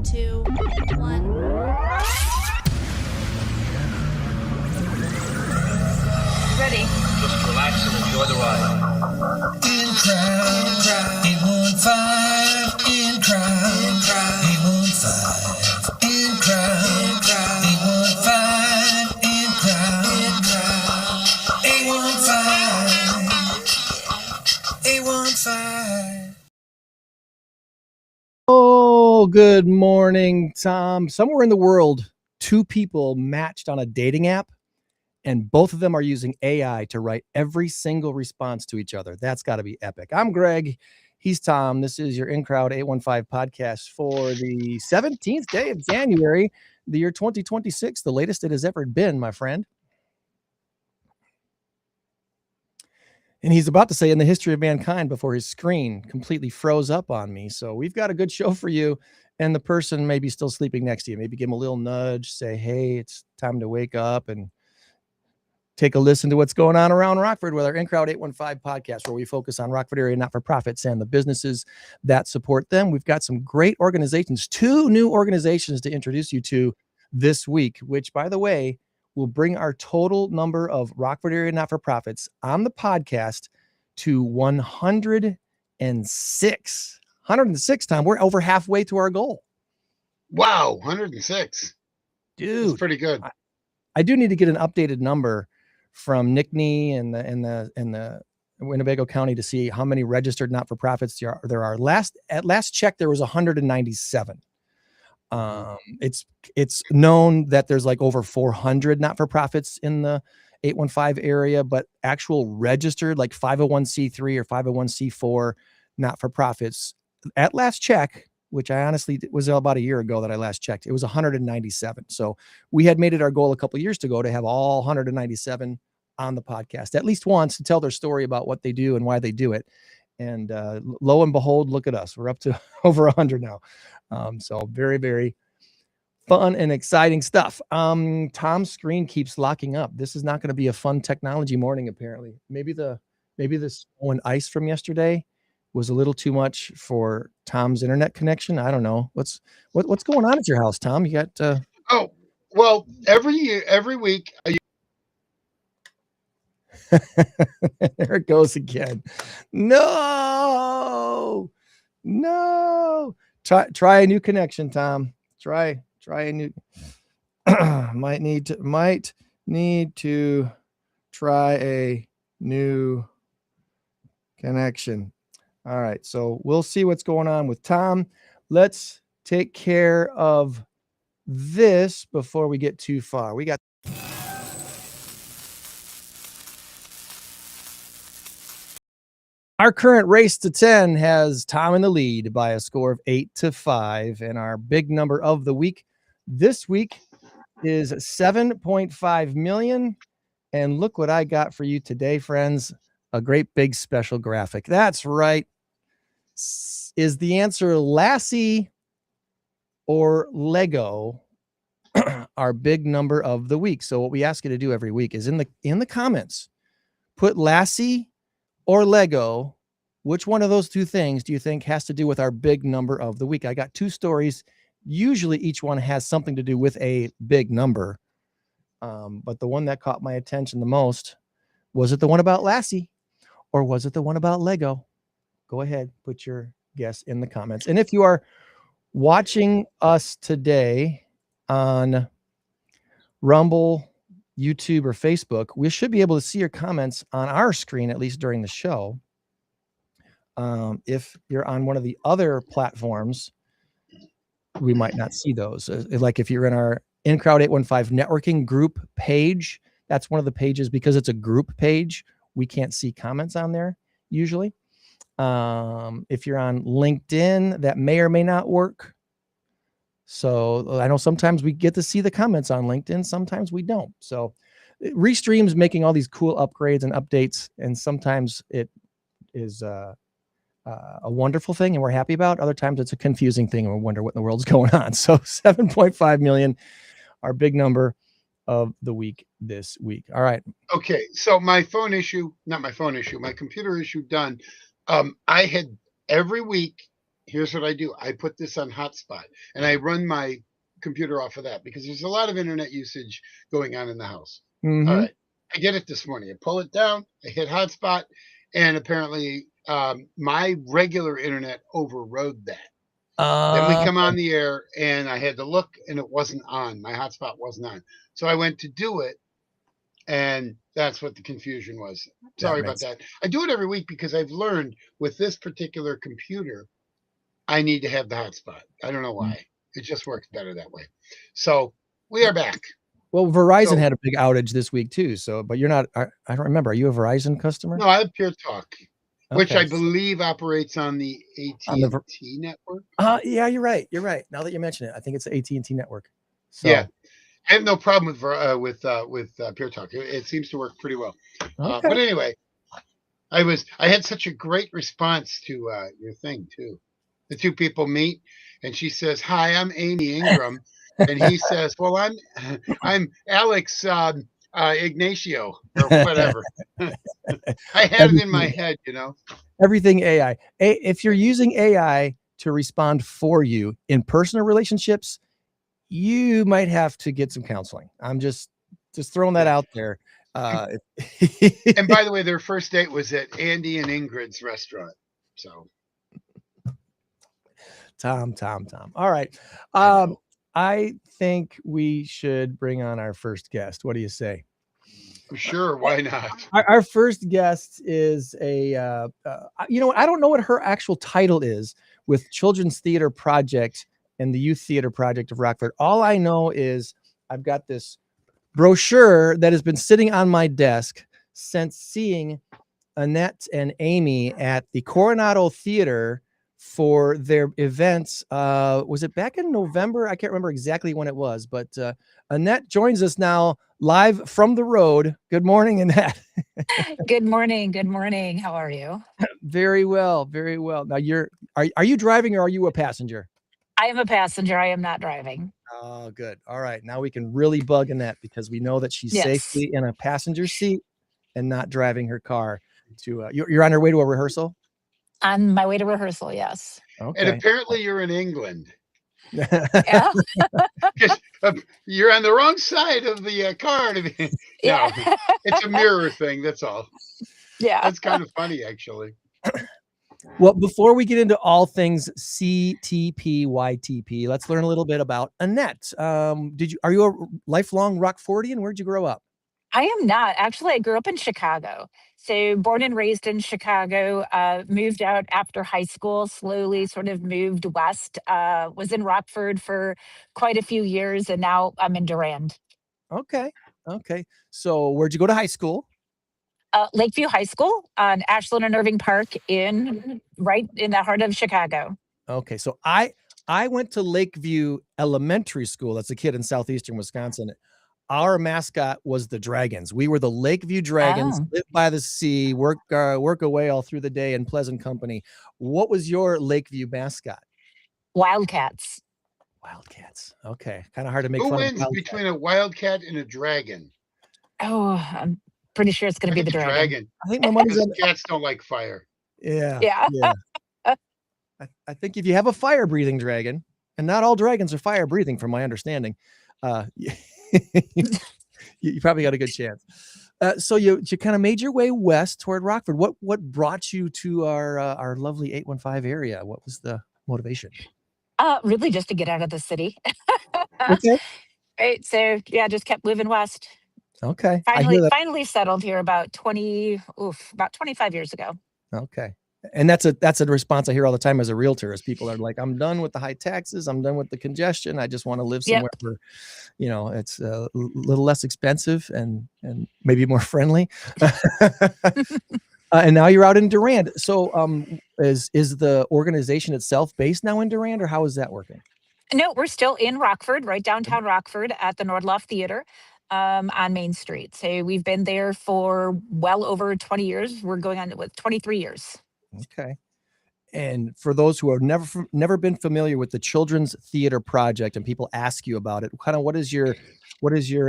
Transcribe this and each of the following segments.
2, 1. Ready. Just relax and enjoy the ride. In crowd, 815. In crowd, 815. In crowd, 815. In crowd, 815. 815. Oh, good morning, Tom. Somewhere in the world, two people matched on a dating app, and both of them are using AI to write every single response to each other. That's got to be epic. I'm Greg. He's Tom. This is your In Crowd 815 podcast for the 17th day of January, the year 2026, the latest it has ever been, my friend. And he's about to say in the history of mankind before his screen completely froze up on me. So we've got a good show for you. And the person may be still sleeping next to you. Maybe give him a little nudge, say, hey, it's time to wake up and take a listen to what's going on around Rockford with our In Crowd 815 podcast, where we focus on Rockford area not-for-profits and the businesses that support them. We've got some great organizations, two new organizations to introduce you to this week, which, by the way, will bring our total number of Rockford area not-for-profits on the podcast to 106. 106, Tom. We're over halfway to our goal. Wow, 106. Dude, that's pretty good. I do need to get an updated number from Nickney and the Winnebago County to see how many registered not-for-profits there are. At last check, there was 197. It's known that there's like over 400 not-for-profits in the 815 area, but actual registered like 501c3 or 501c4 not-for-profits at last check, which I honestly was about a year ago that I last checked, it was 197. So we had made it our goal a couple of years ago to have all 197 on the podcast at least once to tell their story about what they do and why they do it. And lo and behold, look at us. We're up to over 100 now. So very, very fun and exciting stuff. Tom's screen keeps locking up. This is not going to be a fun technology morning, apparently. Maybe the snow and ice from yesterday was a little too much for Tom's internet connection. I don't know. What's going on at your house, Tom? You got Oh, well, every week there it goes again. No. Try a new connection, Tom. Try a new might need to try a new connection. All right, so we'll see what's going on with Tom. Let's take care of this before we get too far. We got our current race to 10 has Tom in the lead by a score of 8-5, and our big number of the week this week is 7.5 million. And look what I got for you today, friends. A great big special graphic. That's right. Is the answer Lassie or Lego? Our big number of the week. So what we ask you to do every week is in the comments, put Lassie or Lego. Which one of those two things do you think has to do with our big number of the week? I got two stories. Usually each one has something to do with a big number. But the one that caught my attention the most, was it the one about Lassie or was it the one about Lego? Go ahead, put your guess in the comments. And if you are watching us today on Rumble, YouTube, or Facebook, we should be able to see your comments on our screen, at least during the show. If you're on one of the other platforms, we might not see those. Like if you're in our In Crowd 815 networking group page, that's one of the pages, because it's a group page, we can't see comments on there usually. If you're on LinkedIn, that may or may not work. So I know sometimes we get to see the comments on LinkedIn, sometimes we don't. So Restream's making all these cool upgrades and updates, and sometimes it is a wonderful thing and we're happy about. Other times it's a confusing thing and we wonder what in the world's going on. So 7.5 million, our big number of the week this week. All right. Okay, so my computer issue done. I had every week here's what I do. I put this on hotspot and I run my computer off of that because there's a lot of internet usage going on in the house. All right. I get it this morning. I pull it down, I hit hotspot, and apparently my regular internet overrode that. Then we come on the air and I had to look and it wasn't on. My hotspot wasn't on. So I went to do it and that's what the confusion was. Sorry about that. I do it every week because I've learned with this particular computer, I need to have the hotspot. I don't know why. It just works better that way. So we are back. Well, Verizon had a big outage this week too. So, but you're not, I don't remember. Are you a Verizon customer? No, I have Pure Talk, which I believe operates on the AT&T network. Yeah, you're right. You're right. Now that you mention it, I think it's the AT&T network. So. Yeah. I have no problem with Pure Talk. It seems to work pretty well. Okay. But anyway, I had such a great response to your thing too. The two people meet, and she says, "Hi, I'm Amy Ingram," and he says, "Well, I'm Alex Ignacio or whatever." I had it in my head, you know. Everything AI. If you're using AI to respond for you in personal relationships, you might have to get some counseling. I'm just throwing that out there. And by the way, their first date was at Andy and Ingrid's restaurant. So Tom. All right. I think we should bring on our first guest. What do you say? Sure, why not? Our first guest is I don't know what her actual title is with Children's Theater Project and the Youth Theater Project of Rockford. All I know is I've got this brochure that has been sitting on my desk since seeing Annette and Amy at the Coronado Theater for their events. Was it back in November? I can't remember exactly when it was, but Annette joins us now live from the road. Good morning, Annette. Good morning. Good morning. How are you? Very well. Very well. Now are you driving or are you a passenger? I am a passenger. I am not driving. Oh, good. All right. Now we can really bug Annette because we know that she's safely in a passenger seat and not driving her car to, you're on your way to a rehearsal? On my way to rehearsal, yes. Okay. And apparently you're in England. Yeah. You're on the wrong side of the car. Yeah. It's a mirror thing. That's all. Yeah. That's kind of funny, actually. Well, before we get into all things CTP, let's learn a little bit about Annette. Are you a lifelong Rockfordian? Where'd you grow up? I am not. Actually, I grew up in Chicago. So born and raised in Chicago, moved out after high school, slowly sort of moved west, was in Rockford for quite a few years, and now I'm in Durand. Okay. So where'd you go to high school? Lakeview High School on Ashland and Irving Park right in the heart of Chicago. Okay. So I went to Lakeview Elementary School. That's a kid in southeastern Wisconsin. Our mascot was the Dragons. We were the Lakeview Dragons, live by the sea, work away all through the day in pleasant company. What was your Lakeview mascot? Wildcats. Okay. Kind of hard to make fun of. Who wins between a wildcat and a dragon? Oh, I'm pretty sure it's going to be the dragon. I think my money's on cats don't like fire. Yeah. I think if you have a fire breathing dragon, and not all dragons are fire breathing, from my understanding, you probably got a good chance. So you kind of made your way west toward Rockford. What brought you to our lovely 815 area? What was the motivation? Really just to get out of the city. Okay. Right. So yeah, just kept moving west. Okay. Finally settled here about 25 years ago. Okay. And that's a response I hear all the time as a realtor, is people are like, I'm done with the high taxes. I'm done with the congestion. I just want to live somewhere where, it's a little less expensive and maybe more friendly. And now you're out in Durand. So is the organization itself based now in Durand, or how is that working? No, we're still in Rockford, right downtown Rockford at the Nordloff Theater on Main Street. So we've been there for well over 20 years. We're going on with 23 years. Okay. And for those who have never been familiar with the Children's Theater Project, and people ask you about it, kind of what is your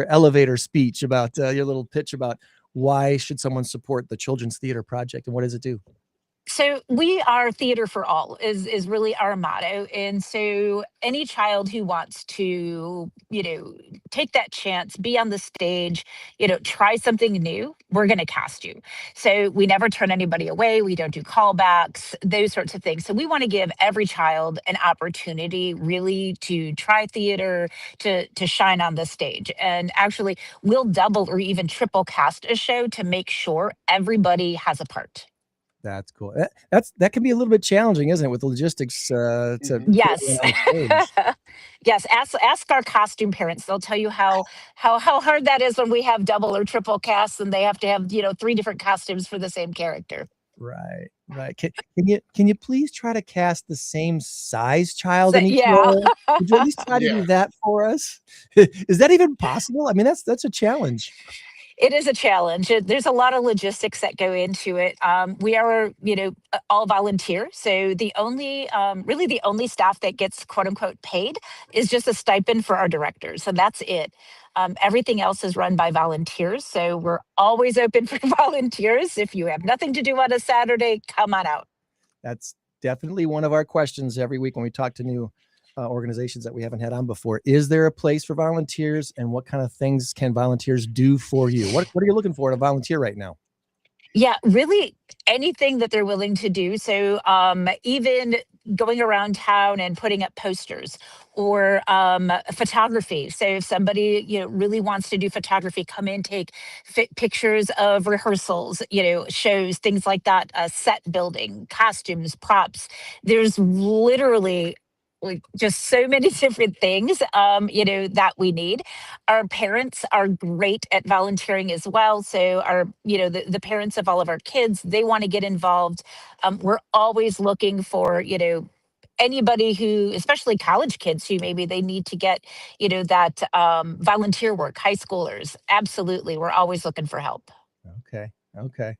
elevator speech about your little pitch about why should someone support the Children's Theater Project, and what does it do? So we are theater for all is really our motto. And so any child who wants to, take that chance, be on the stage, try something new, we're going to cast you. So we never turn anybody away. We don't do callbacks, those sorts of things. So we want to give every child an opportunity really to try theater, to shine on the stage. And actually we'll double or even triple cast a show to make sure everybody has a part. That's cool. That can be a little bit challenging, isn't it, with the logistics to Mhm. put everyone Yes. on stage? Yes, ask our costume parents. They'll tell you how hard that is when we have double or triple casts and they have to have, three different costumes for the same character. Right, right. Can you please try to cast the same size child So in each yeah. role? Would you at least try to Yeah. do that for us? Is that even possible? I mean, that's a challenge. It is a challenge. There's a lot of logistics that go into it. We are, all volunteer. So really the only staff that gets quote unquote paid is just a stipend for our directors. So that's it. Everything else is run by volunteers. So we're always open for volunteers. If you have nothing to do on a Saturday, come on out. That's definitely one of our questions every week when we talk to new organizations that we haven't had on before. Is there a place for volunteers, and what kind of things can volunteers do for you? What are you looking for in a volunteer right now? Yeah, really anything that they're willing to do. So even going around town and putting up posters or photography. So if somebody really wants to do photography, come in, take pictures of rehearsals, shows, things like that, set building, costumes, props. There's literally like just so many different things that we need. Our parents are great at volunteering as well. So our, the parents of all of our kids, they want to get involved. We're always looking for, anybody who, especially college kids who maybe they need to get, that volunteer work, high schoolers. Absolutely. We're always looking for help. Okay. Okay.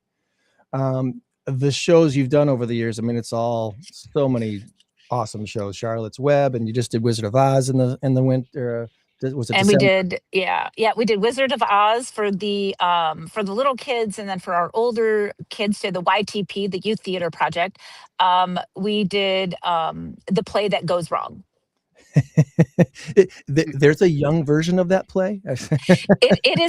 The shows you've done over the years, I mean, it's all so many awesome shows. Charlotte's Web, and you just did Wizard of Oz in the winter. Was it And we December? did, yeah, we did Wizard of Oz for the little kids, and then for our older kids, to the YTP, the Youth Theater Project. We did the play that goes wrong. There's a young version of that play. It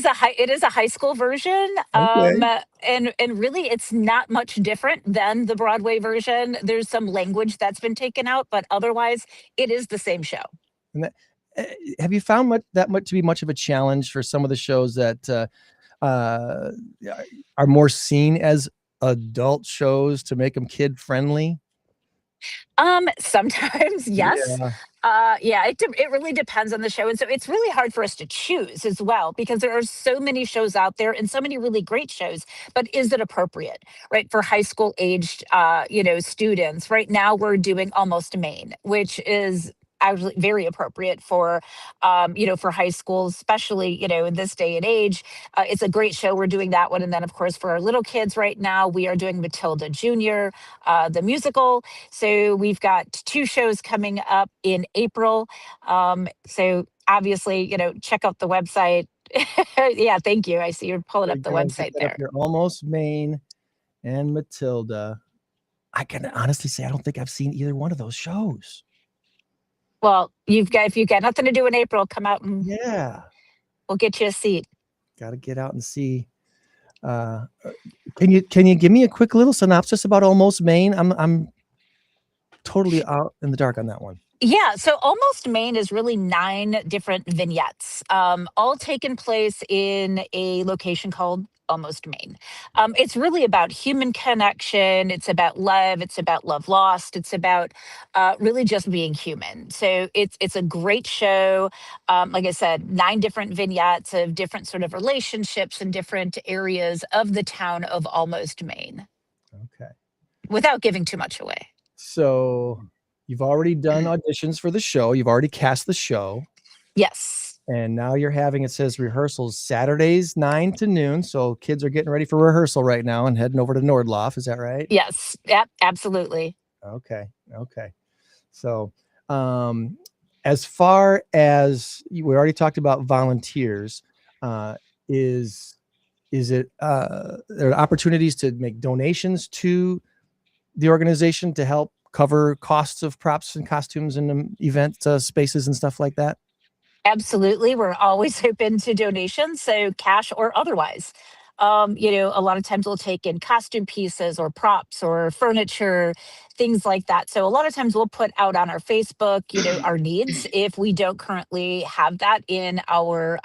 is a high school version, Okay. and really it's not much different than the Broadway version. There's some language that's been taken out, but otherwise it is the same show. And have you found much to be much of a challenge for some of the shows that uh, are more seen as adult shows to make them kid friendly? Sometimes, yes. Yeah. Yeah, it really depends on the show. And so it's really hard for us to choose as well because there are so many shows out there and so many really great shows. But is it appropriate, right, for high school aged, students? Right now, we're doing Almost Maine, which is actually very appropriate for high school, especially, in this day and age. It's a great show. We're doing that one. And then, of course, for our little kids right now, we are doing Matilda Jr., the musical. So we've got two shows coming up in April. So obviously, check out the website. Yeah, thank you. I see you're pulling We're up the gonna get website that up there. here. Almost Maine and Matilda. I can honestly say I don't think I've seen either one of those shows. Well, if you've got nothing to do in April, come out and Yeah. we'll get you a seat. Got to get out and see. Uh, can you give me a quick little synopsis about Almost Maine? I'm totally out in the dark on that one. Yeah, so Almost Maine is really 9 different vignettes, all taken place in a location called Almost Maine. It's really about human connection. It's about love. It's about love lost. It's about really just being human. So it's a great show. Like I said, 9 different vignettes of different sort of relationships in different areas of the town of Almost Maine, Okay. without giving too much away. So you've already done auditions for the show. You've already cast the show. Yes. And now you're having, it says, rehearsals Saturdays 9 to noon. So kids are getting ready for rehearsal right now and heading over to Nordloff. Is that right? Yes. Yep. Absolutely. Okay. Okay. So as far as we already talked about volunteers, is it there are opportunities to make donations to the organization to help cover costs of props and costumes and event spaces and stuff like that? Absolutely. We're always open to donations, so cash or otherwise. A lot of times we'll take in costume pieces or props or furniture, things like that. So a lot of times we'll put out on our Facebook, our needs if we don't currently have that in our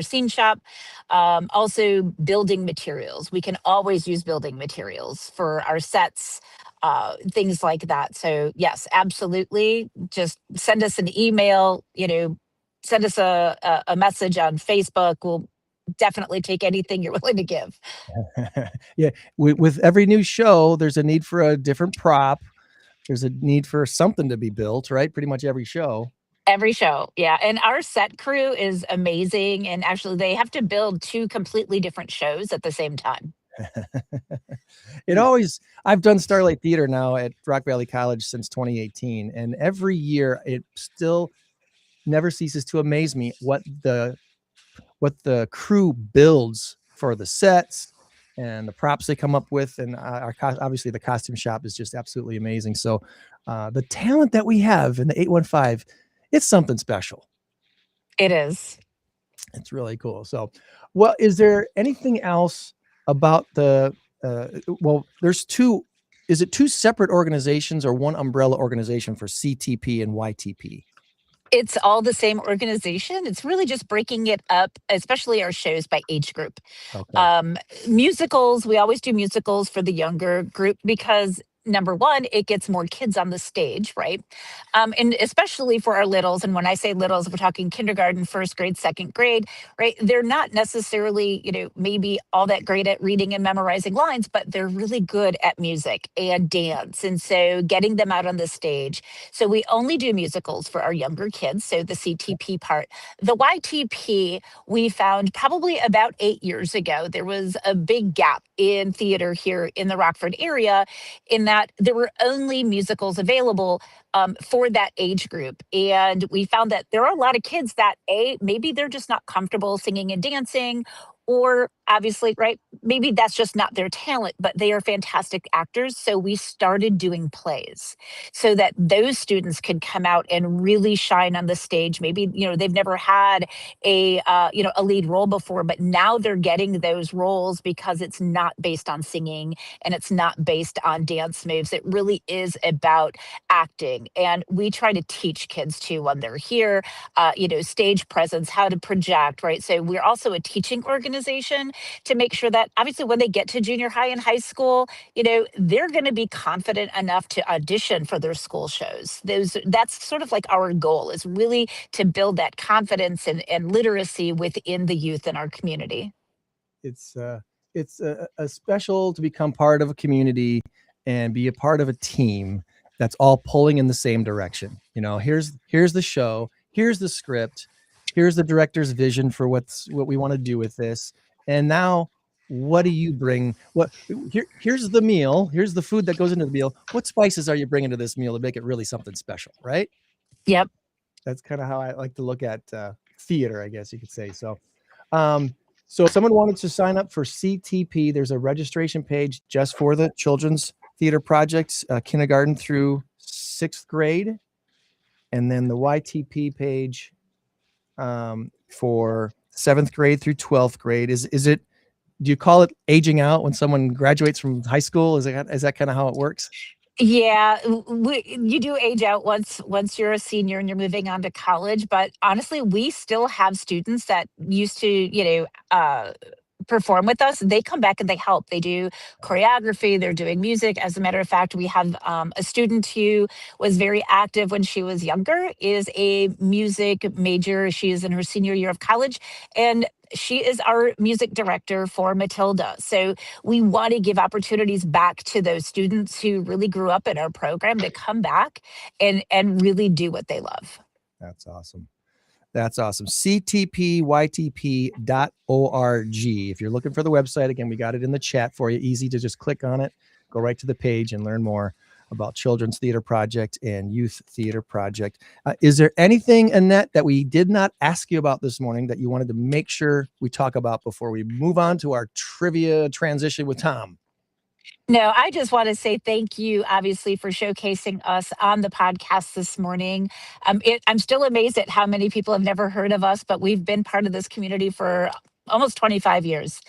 scene shop. Also, building materials. We can always use building materials for our sets. Things like that. So yes, absolutely. Just send us an email, send us a message on Facebook. We'll definitely take anything you're willing to give. Yeah. With every new show, there's a need for a different prop. There's a need for something to be built, right? Pretty much every show. Every show, yeah. And our set crew is amazing. And actually, they have to build two completely different shows at the same time. I've done Starlight Theater now at Rock Valley College since 2018. And every year it still never ceases to amaze me what the crew builds for the sets and the props they come up with. And obviously the costume shop is just absolutely amazing. So the talent that we have in the 815, it's something special. It is. It's really cool. So, well, is there anything else about is it two separate organizations or one umbrella organization for CTP and YTP? It's all the same organization. It's really just breaking it up, especially our shows, by age group. Okay. Musicals, we always do musicals for the younger group because number one, it gets more kids on the stage, right? And especially for our littles. And when I say littles, we're talking kindergarten, first grade, second grade, right? They're not necessarily, maybe all that great at reading and memorizing lines, but they're really good at music and dance. And so getting them out on the stage. So we only do musicals for our younger kids. So the CTP part. The YTP, we found probably about 8 years ago, there was a big gap in theater here in the Rockford area in that there were only musicals available for that age group. And we found that there are a lot of kids that, maybe they're just not comfortable singing and dancing, or obviously, right, maybe that's just not their talent, but they are fantastic actors. So we started doing plays so that those students could come out and really shine on the stage. Maybe, they've never had a lead role before, but now they're getting those roles because it's not based on singing and it's not based on dance moves. It really is about acting. And we try to teach kids too when they're here, stage presence, how to project, right? So we're also a teaching organization to make sure that obviously when they get to junior high and high school, they're going to be confident enough to audition for their school shows. That's sort of like our goal, is really to build that confidence and literacy within the youth in our community. It's a special to become part of a community and be a part of a team that's all pulling in the same direction. Here's the show, here's the script, here's the director's vision for what we want to do with this. And now what do you bring? Here's the meal. Here's the food that goes into the meal. What spices are you bringing to this meal to make it really something special? Right. Yep. That's kind of how I like to look at theater, I guess you could say. So, so if someone wanted to sign up for CTP, there's a registration page just for the Children's Theater Projects, kindergarten through 6th grade. And then the YTP page for 7th grade through 12th grade. Do you call it aging out when someone graduates from high school? Is that kind of how it works? Yeah, you do age out once you're a senior and you're moving on to college. But honestly, we still have students that used to, perform with us. They come back and they help. They do choreography. They're doing music. As a matter of fact, we have a student who was very active when she was younger, is a music major. She is in her senior year of college, and she is our music director for Matilda. So we want to give opportunities back to those students who really grew up in our program to come back and really do what they love. That's awesome. That's awesome. ctpytp.org. If you're looking for the website, again, we got it in the chat for you. Easy to just click on it, go right to the page and learn more about Children's Theater Project and Youth Theater Project. Is there anything, Annette, that we did not ask you about this morning that you wanted to make sure we talk about before we move on to our trivia transition with Tom? No, I just want to say thank you, obviously, for showcasing us on the podcast this morning. I'm still amazed at how many people have never heard of us, but we've been part of this community for almost 25 years.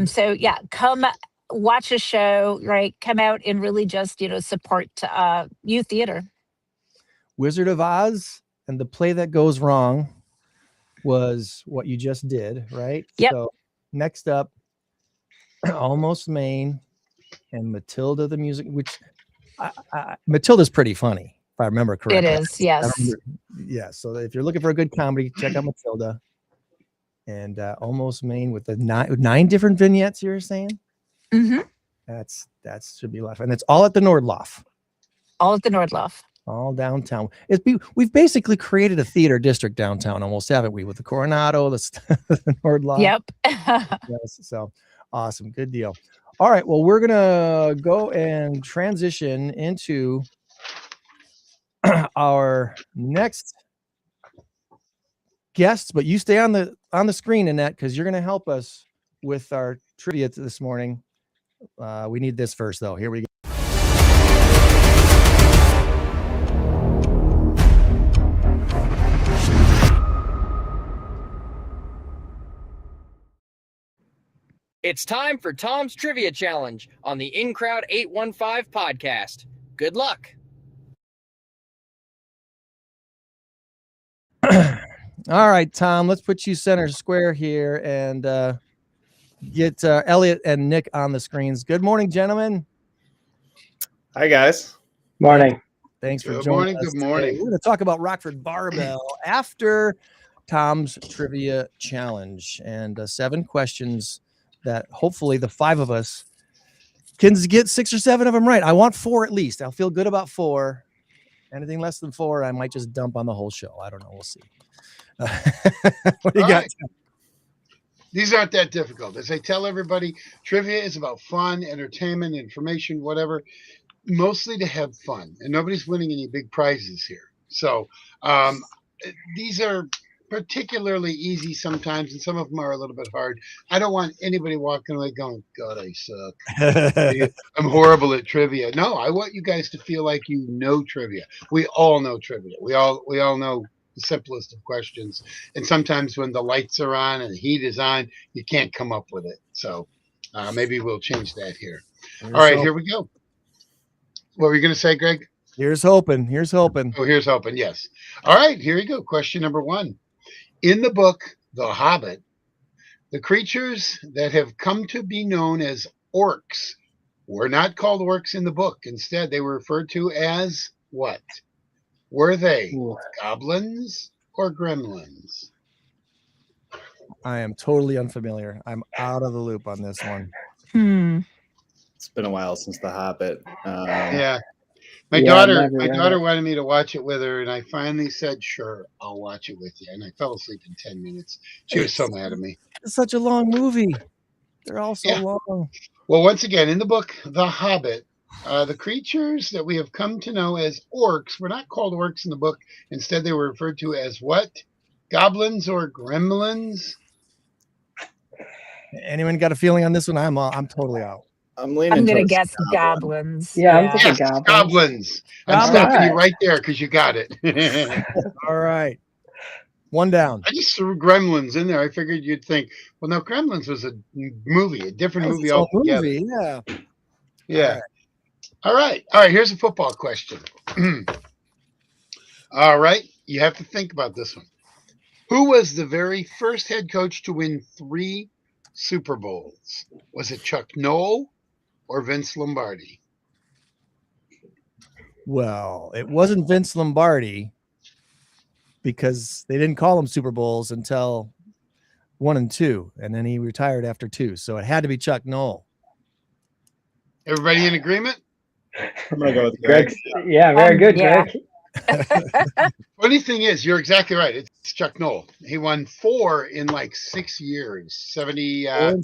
So, yeah, come watch a show, right? Come out and really just, support youth theater. Wizard of Oz and the play that goes wrong was what you just did, right? Yep. So next up, Almost Maine and Matilda the music, which Matilda's pretty funny, if I remember correctly. It is, yes. Yeah, so if you're looking for a good comedy, check out Matilda. And Almost Maine with the nine different vignettes, you were saying? Mm-hmm. That should be a lot of fun. And it's all at the Nordloff. All at the Nordloff. All downtown. We've basically created a theater district downtown, almost, haven't we? With the Coronado, the Nordloff. Yep. Yes, so awesome. Good deal. All right. Well, we're gonna go and transition into our next guests, but you stay on the screen, Annette, because you're gonna help us with our trivia this morning. We need this first, though. Here we go. It's time for Tom's Trivia Challenge on the In Crowd 815 podcast. Good luck. All right, Tom, let's put you center square here and get Elliot and Nick on the screens. Good morning, gentlemen. Hi, guys. Morning. Thanks for joining us. Good morning. We're going to talk about Rockford Barbell after Tom's Trivia Challenge and 7 questions that hopefully the 5 of us can get 6 or 7 of them right. I want 4 at least. I'll feel good about 4. Anything less than 4, I might just dump on the whole show. I don't know. We'll see. What do you got? Right. These aren't that difficult. As I tell everybody, trivia is about fun, entertainment, information, whatever, mostly to have fun. And nobody's winning any big prizes here. So these are particularly easy sometimes, and some of them are a little bit hard. I don't want anybody walking away going, God, I suck. I'm horrible at trivia. No, I want you guys to feel like you know trivia. We all know trivia. We all know the simplest of questions. And sometimes when the lights are on and the heat is on, you can't come up with it. So maybe we'll change that here. All right, here we go. What were you going to say, Greg? Here's hoping. Here's hoping. Oh, here's hoping. Yes. All right, here you go. Question number 1. In the book, The Hobbit, the creatures that have come to be known as orcs were not called orcs in the book. Instead, they were referred to as what? Were they goblins or gremlins? I am totally unfamiliar. I'm out of the loop on this one. It's been a while since The Hobbit. Yeah. My daughter wanted me to watch it with her, and I finally said, sure, I'll watch it with you. And I fell asleep in 10 minutes. She was so mad at me. It's such a long movie. They're all so long. Well, once again, in the book, The Hobbit, the creatures that we have come to know as orcs were not called orcs in the book. Instead, they were referred to as what? Goblins or gremlins? Anyone got a feeling on this one? I'm totally out. I'm leaning. I'm gonna guess goblins. Yeah, I'm thinking Yes, goblins. goblins. I'm stopping you right there because you got it. All right. 1 down. I just threw Gremlins in there. I figured you'd think, well, no, Gremlins was a movie, a different movie altogether. Yeah. Yeah. All right. Here's a football question. All right. You have to think about this one. Who was the very first head coach to win 3 Super Bowls? Was it Chuck Noll or Vince Lombardi? Well, it wasn't Vince Lombardi because they didn't call him Super Bowls until 1 and 2, and then he retired after 2. So it had to be Chuck Noll. Everybody in agreement? I'm going to go with Greg. Yeah, very good, yeah. Greg. Funny thing is, you're exactly right. It's Chuck Noll. He won 4 in like 6 years. 74,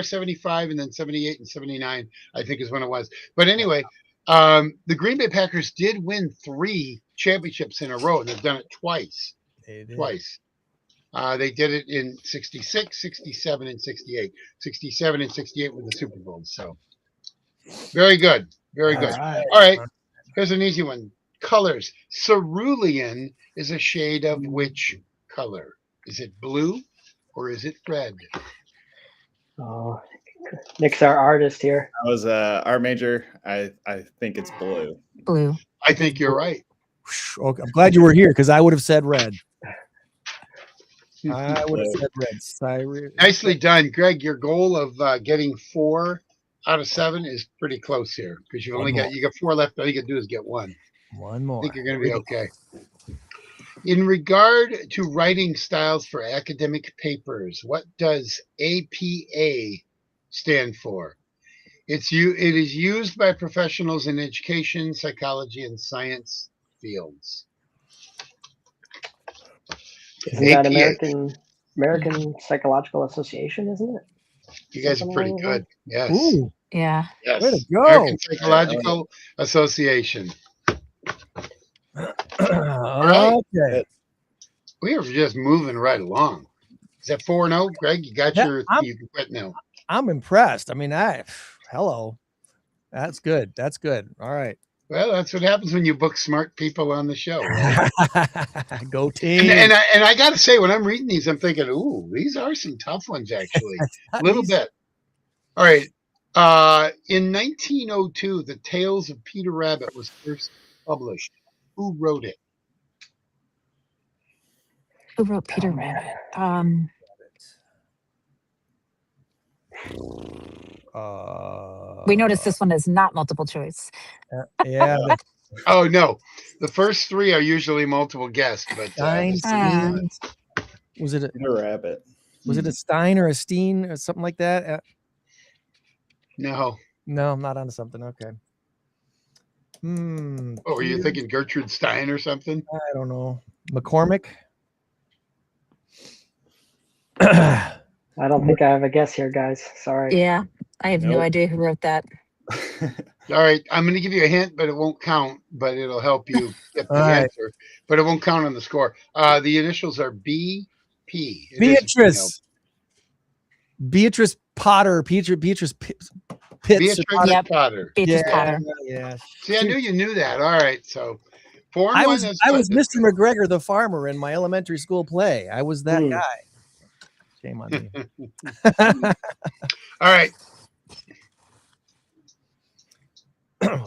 75, and then 78 and 79, I think is when it was. But anyway, the Green Bay Packers did win 3 championships in a row. They've done it twice. They did. Twice. They did it in 66, 67, and 68. 67 and 68 were the Super Bowls. So very good. Very good. right. All right. Here's an easy one. Colors. Cerulean is a shade of which color? Is it blue or is it red? Oh, Nick's our artist here. I was art major. I think it's blue. Blue. I think you're right. Okay, I'm glad you were here because I would have said red. I would have said red. Nicely done, Greg. Your goal of getting 4 out of 7 is pretty close here because you got 4 left. All you got to do is get 1. One more. I think you're going to be okay. In regard to writing styles for academic papers, what does APA stand for? It is used by professionals in education, psychology, and science fields. Isn't that APA. American Psychological Association, isn't it? You guys are pretty good. Yes. Ooh, Yeah. Yes. way to go. American Psychological Association. Okay. We are just moving right along. Is that 4-0, Greg? You got you can quit now. I'm impressed. I mean, hello. That's good. That's good. All right. Well, that's what happens when you book smart people on the show. Right? Go team. And I got to say, when I'm reading these, I'm thinking, ooh, these are some tough ones, actually. A little bit. All right. In 1902, The Tales of Peter Rabbit was first published. Who wrote it? Who wrote Peter Rabbit? We noticed this one is not multiple choice. Yeah. Oh, no. The first 3 are usually multiple guess, but Was it Peter Rabbit. Was it a Stein or a Steen or something like that? no. No, I'm not onto something. Okay. Oh, were you thinking Gertrude Stein or something? I don't know. McCormick. I don't think I have a guess here, guys. Sorry. Yeah. I have no idea who wrote that. All right, I'm going to give you a hint, but it won't count. But it'll help you get the answer. But it won't count on the score. The initials are BP. Beatrice. Beatrice Potter. Beatrice Pitts. Beatrice Potter. Beatrice Potter. Yeah. See, I knew you knew that. All right, so 4-1. I was Mr. McGregor the farmer in my elementary school play. I was that guy. Shame on me. All right.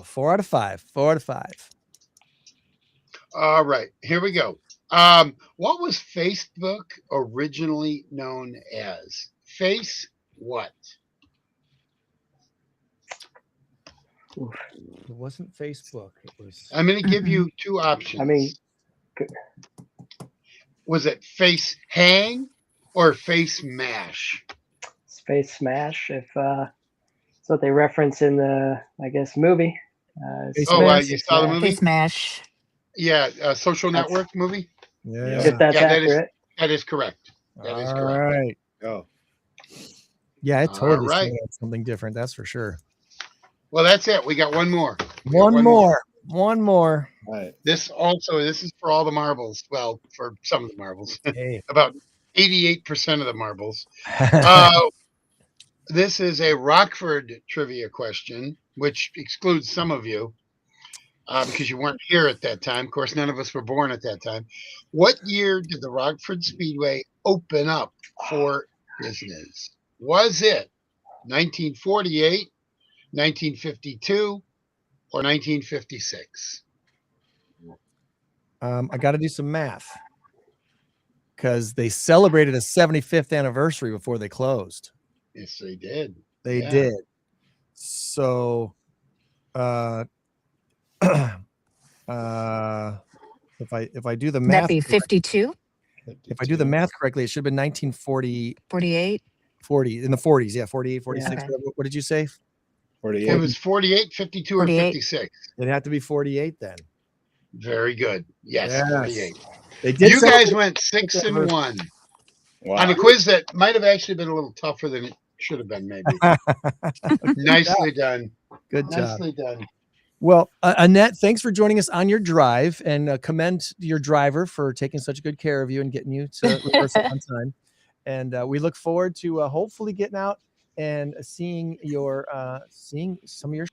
4 out of 5. 4 out of 5. All right, here we go. What was Facebook originally known as? Face what? It wasn't Facebook. It was. I'm going to give you 2 options. I mean, was it Face Hang or Face Mash? Space Smash, if that's what they reference in the, I guess, movie. You saw the movie? Face Mash. Yeah, Social Network movie. Yeah. If that's accurate. That is correct. That is correct. All right. Oh. Yeah, it totally right. sounded something different. That's for sure. Well, that's it. We got one more. One more. All right. This is for all the marbles. Well, for some of the marbles. Hey. About 88% of the marbles. This is a Rockford trivia question, which excludes some of you because you weren't here at that time. Of course, none of us were born at that time. What year did the Rockford Speedway open up for business? Was it 1948, 1952, or 1956? I got to do some math because they celebrated a 75th anniversary before they closed. Yes, they did. They did. So, if I do the math, That'd be 52, if I do the math correctly, it should have been 1940, 48. 40 in the 40s. Yeah, 48, 46. Okay. What did you say? 48. It was 48, 52, 48. or 56. It'd have to be 48 then. Very good. Yes, 48. They did. You guys went 6-1 Wow. on a quiz that might have actually been a little tougher than it should have been, maybe. Nicely done. Good job. Nicely done. Well, Annette, thanks for joining us on your drive, and commend your driver for taking such good care of you and getting you to rehearsal on time. And we look forward to hopefully getting out and seeing some of your.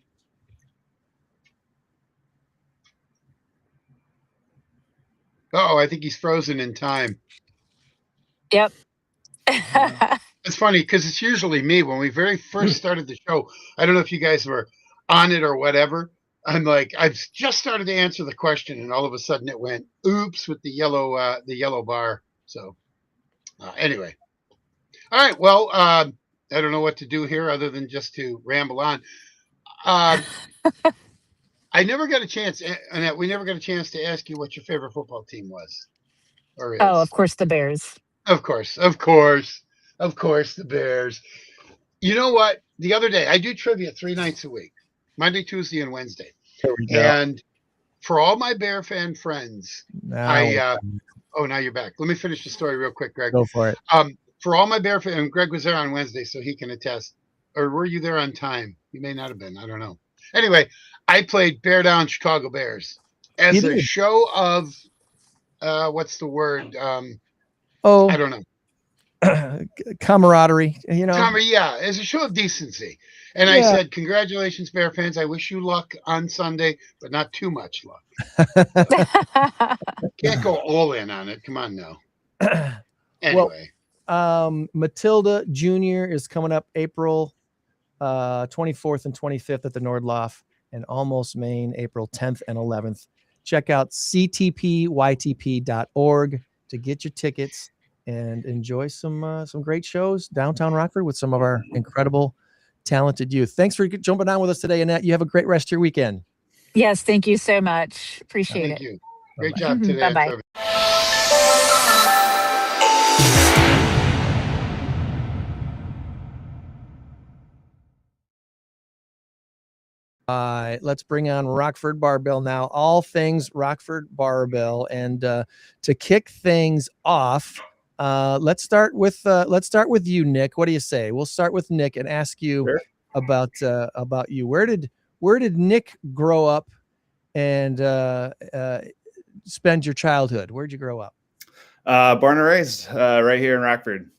Oh, I think he's frozen in time. Yep. It's funny because it's usually me when we very first started the show. I don't know if you guys were on it or whatever. I'm like, I've just started to answer the question, and all of a sudden it went oops with the yellow bar. So anyway, all right. Well, I don't know what to do here other than just to ramble on. I never got a chance, Annette. We never got a chance to ask you what your favorite football team was or is. Oh, of course, the Bears. Of course, the Bears. You know what? The other day, I do trivia 3 nights a week, Monday, Tuesday, and Wednesday. There we go. And for all my Bear fan friends, Now, now you're back. Let me finish the story real quick, Greg. go for it. For all my Bear fan, and Greg was there on Wednesday, so he can attest. Or were you there on time? You may not have been. I don't know. Anyway, I played Bear Down Chicago Bears as a show of, what's the word? I don't know. Camaraderie, as a show of decency. And I said, congratulations, Bear fans. I wish you luck on Sunday, but not too much luck. Can't go all in on it. Come on now. Anyway. Well, Matilda Jr. is coming up April 24th and 25th at the Nordloff, and Almost Maine April 10th and 11th. Check out ctpytp.org to get your tickets and enjoy some great shows downtown Rockford with some of our incredible, talented youth. Thanks for jumping on with us today, Annette. You have a great rest of your weekend. Yes, thank you so much. Appreciate Thank it. you. Great Bye-bye. job today. Bye-bye. Let's bring on Rockford Barbell now. All things Rockford Barbell, and to kick things off, let's start with you, Nick. What do you say? We'll start with Nick and ask you about you. Where did Nick grow up and spend your childhood? Where'd you grow up? Born and raised right here in Rockford.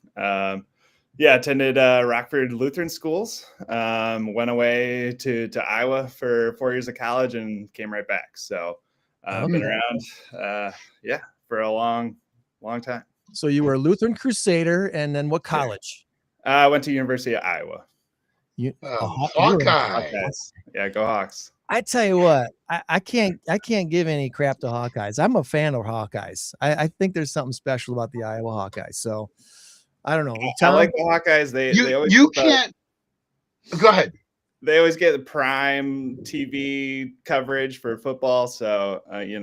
Attended Rockford Lutheran schools, went away to Iowa for 4 years of college and came right back. So been around, for a long time. So you were a Lutheran Crusader, and then what college? I went to University of Iowa. Hawkeyes. Yeah, go Hawks. I tell you what, I can't give any crap to Hawkeyes. I'm a fan of Hawkeyes. I think there's something special about the Iowa Hawkeyes. So I don't know. I like the Hawkeyes. They always can't. Go ahead. They always get the prime TV coverage for football. So even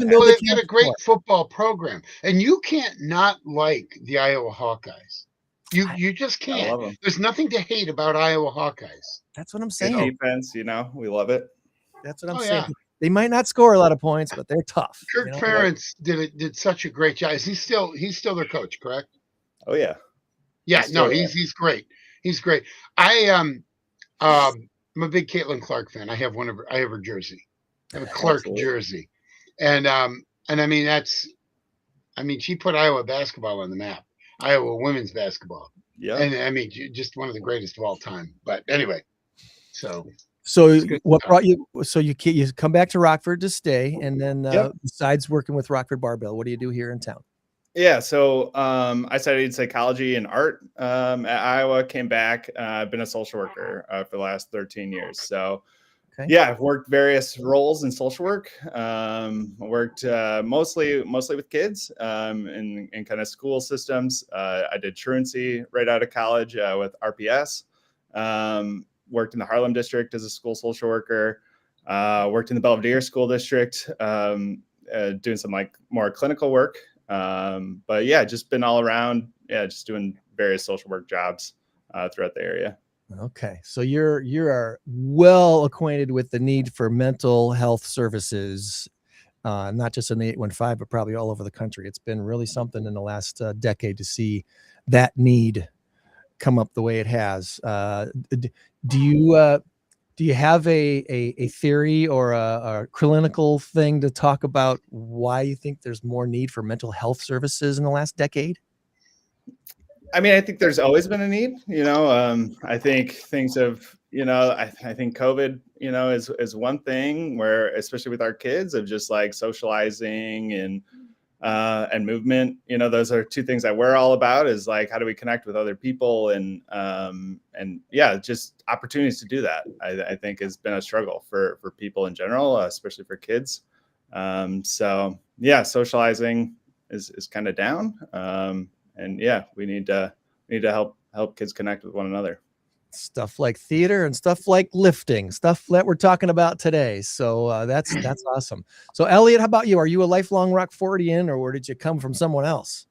though they've got a great football program, and you can't not like the Iowa Hawkeyes. You just can't. There's nothing to hate about Iowa Hawkeyes. That's what I'm saying. Good defense, we love it. That's what I'm saying. Yeah. They might not score a lot of points, but they're tough. Kirk Ferentz did such a great job. He's still their coach, correct? Oh yeah. Yeah, he's great. He's great. I'm a big Caitlin Clark fan. I have her jersey. I have a Clark jersey. And she put Iowa basketball on the map. Iowa women's basketball. Yeah. And just one of the greatest of all time. But anyway, so what brought you? So you come back to Rockford to stay, and then besides working with Rockford Barbell, what do you do here in town? Yeah, so I studied psychology and art at Iowa. Came back. I've been a social worker for the last 13 years. So. Okay. Yeah, I've worked various roles in social work. Worked mostly with kids in kind of school systems. I did truancy right out of college with RPS. Worked in the Harlem district as a school social worker. Worked in the Belvedere school district, doing some more clinical work. But yeah, just been all around. Yeah, just doing various social work jobs throughout the area. Okay, so you are well acquainted with the need for mental health services, not just in the 815, but probably all over the country. It's been really something in the last decade to see that need come up the way it has. Do you Do you have a theory or a clinical thing to talk about why you think there's more need for mental health services in the last decade? I mean, I think there's always been a need, I think things have, I think COVID, is one thing where, especially with our kids, of just like socializing and movement, those are two things that we're all about, is like, how do we connect with other people? And yeah, just opportunities to do that, I think has been a struggle for people in general, especially for kids. So yeah, socializing is kind of down. And yeah, we need to help kids connect with one another. Stuff like theater and stuff like lifting, stuff that we're talking about today. So that's awesome. So Elliot, how about you? Are you a lifelong Rockfordian, or did you come from someone else?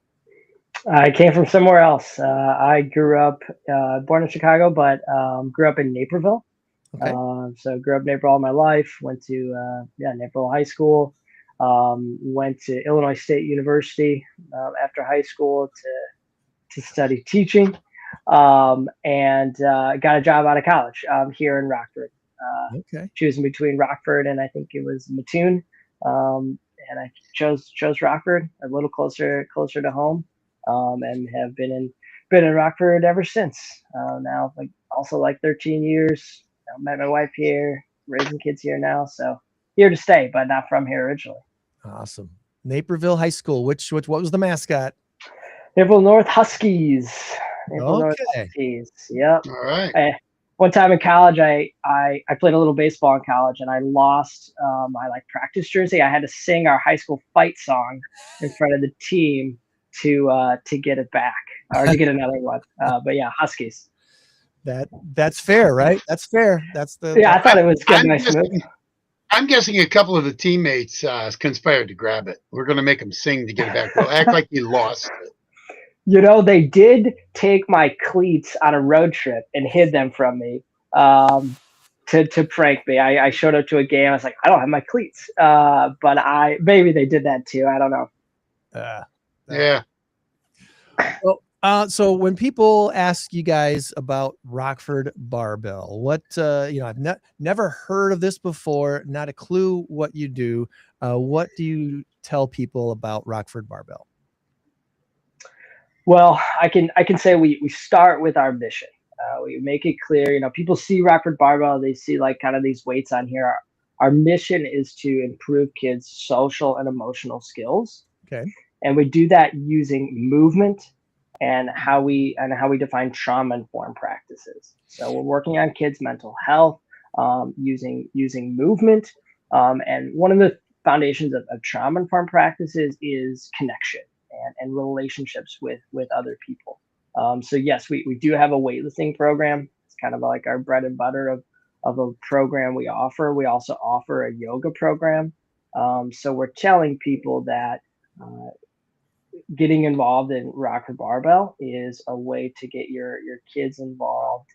I came from somewhere else. I grew up born in Chicago, but grew up in Naperville. Okay. So grew up in Naperville all my life. Went to Naperville High School. Went to Illinois State University after high school to study teaching, and got a job out of college here in Rockford. Okay. Choosing between Rockford and I think it was Mattoon, and I chose Rockford, a little closer to home, and have been in Rockford ever since. Now, like 13 years. I met my wife here, raising kids here now, so here to stay, but not from here originally. Awesome. Naperville High School. What was the mascot? Naperville North Huskies. North Okay. Huskies. Yep. All right. One time in college, I played a little baseball in college, and I lost my practice jersey. I had to sing our high school fight song in front of the team to get it back, or to get another one. But yeah, Huskies. That's fair, right? That's fair. That's the Yeah. I thought it was good. Nice move. I'm guessing a couple of the teammates conspired to grab it. We're going to make them sing to get it back. They'll act like you lost it. They did take my cleats on a road trip and hid them from me to prank me. I showed up to a game. I was like, I don't have my cleats. But maybe they did that too. I don't know. Yeah. Well, so when people ask you guys about Rockford Barbell, what, I've never heard of this before, not a clue what you do. What do you tell people about Rockford Barbell? Well, I can say we start with our mission. We make it clear, people see Rockford Barbell, they see kind of these weights on here. Our mission is to improve kids' social and emotional skills. Okay. And we do that using movement and how we define trauma-informed practices. So we're working on kids' mental health using movement. And one of the foundations of trauma-informed practices is connection and relationships with other people. So yes, we do have a weightlifting program. It's kind of like our bread and butter of a program we offer. We also offer a yoga program. So we're telling people that getting involved in Rockford Barbell is a way to get your kids involved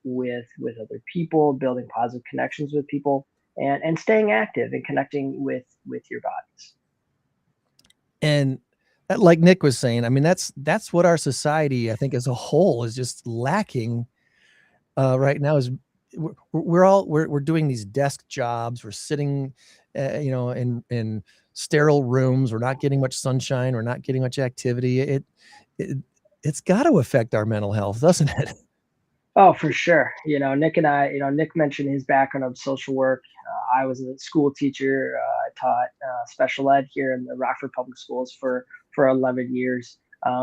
with other people, building positive connections with people, and staying active and connecting with your bodies. And like Nick was saying, I mean, that's what our society, I think, as a whole is just lacking right now. Is we're doing these desk jobs. We're sitting, in sterile rooms. We're not getting much sunshine. We're not getting much activity. It's got to affect our mental health, doesn't it? Oh, for sure. Nick and I, Nick mentioned his background of social work. I was a school teacher. I taught special ed here in the Rockford Public Schools for 11 years.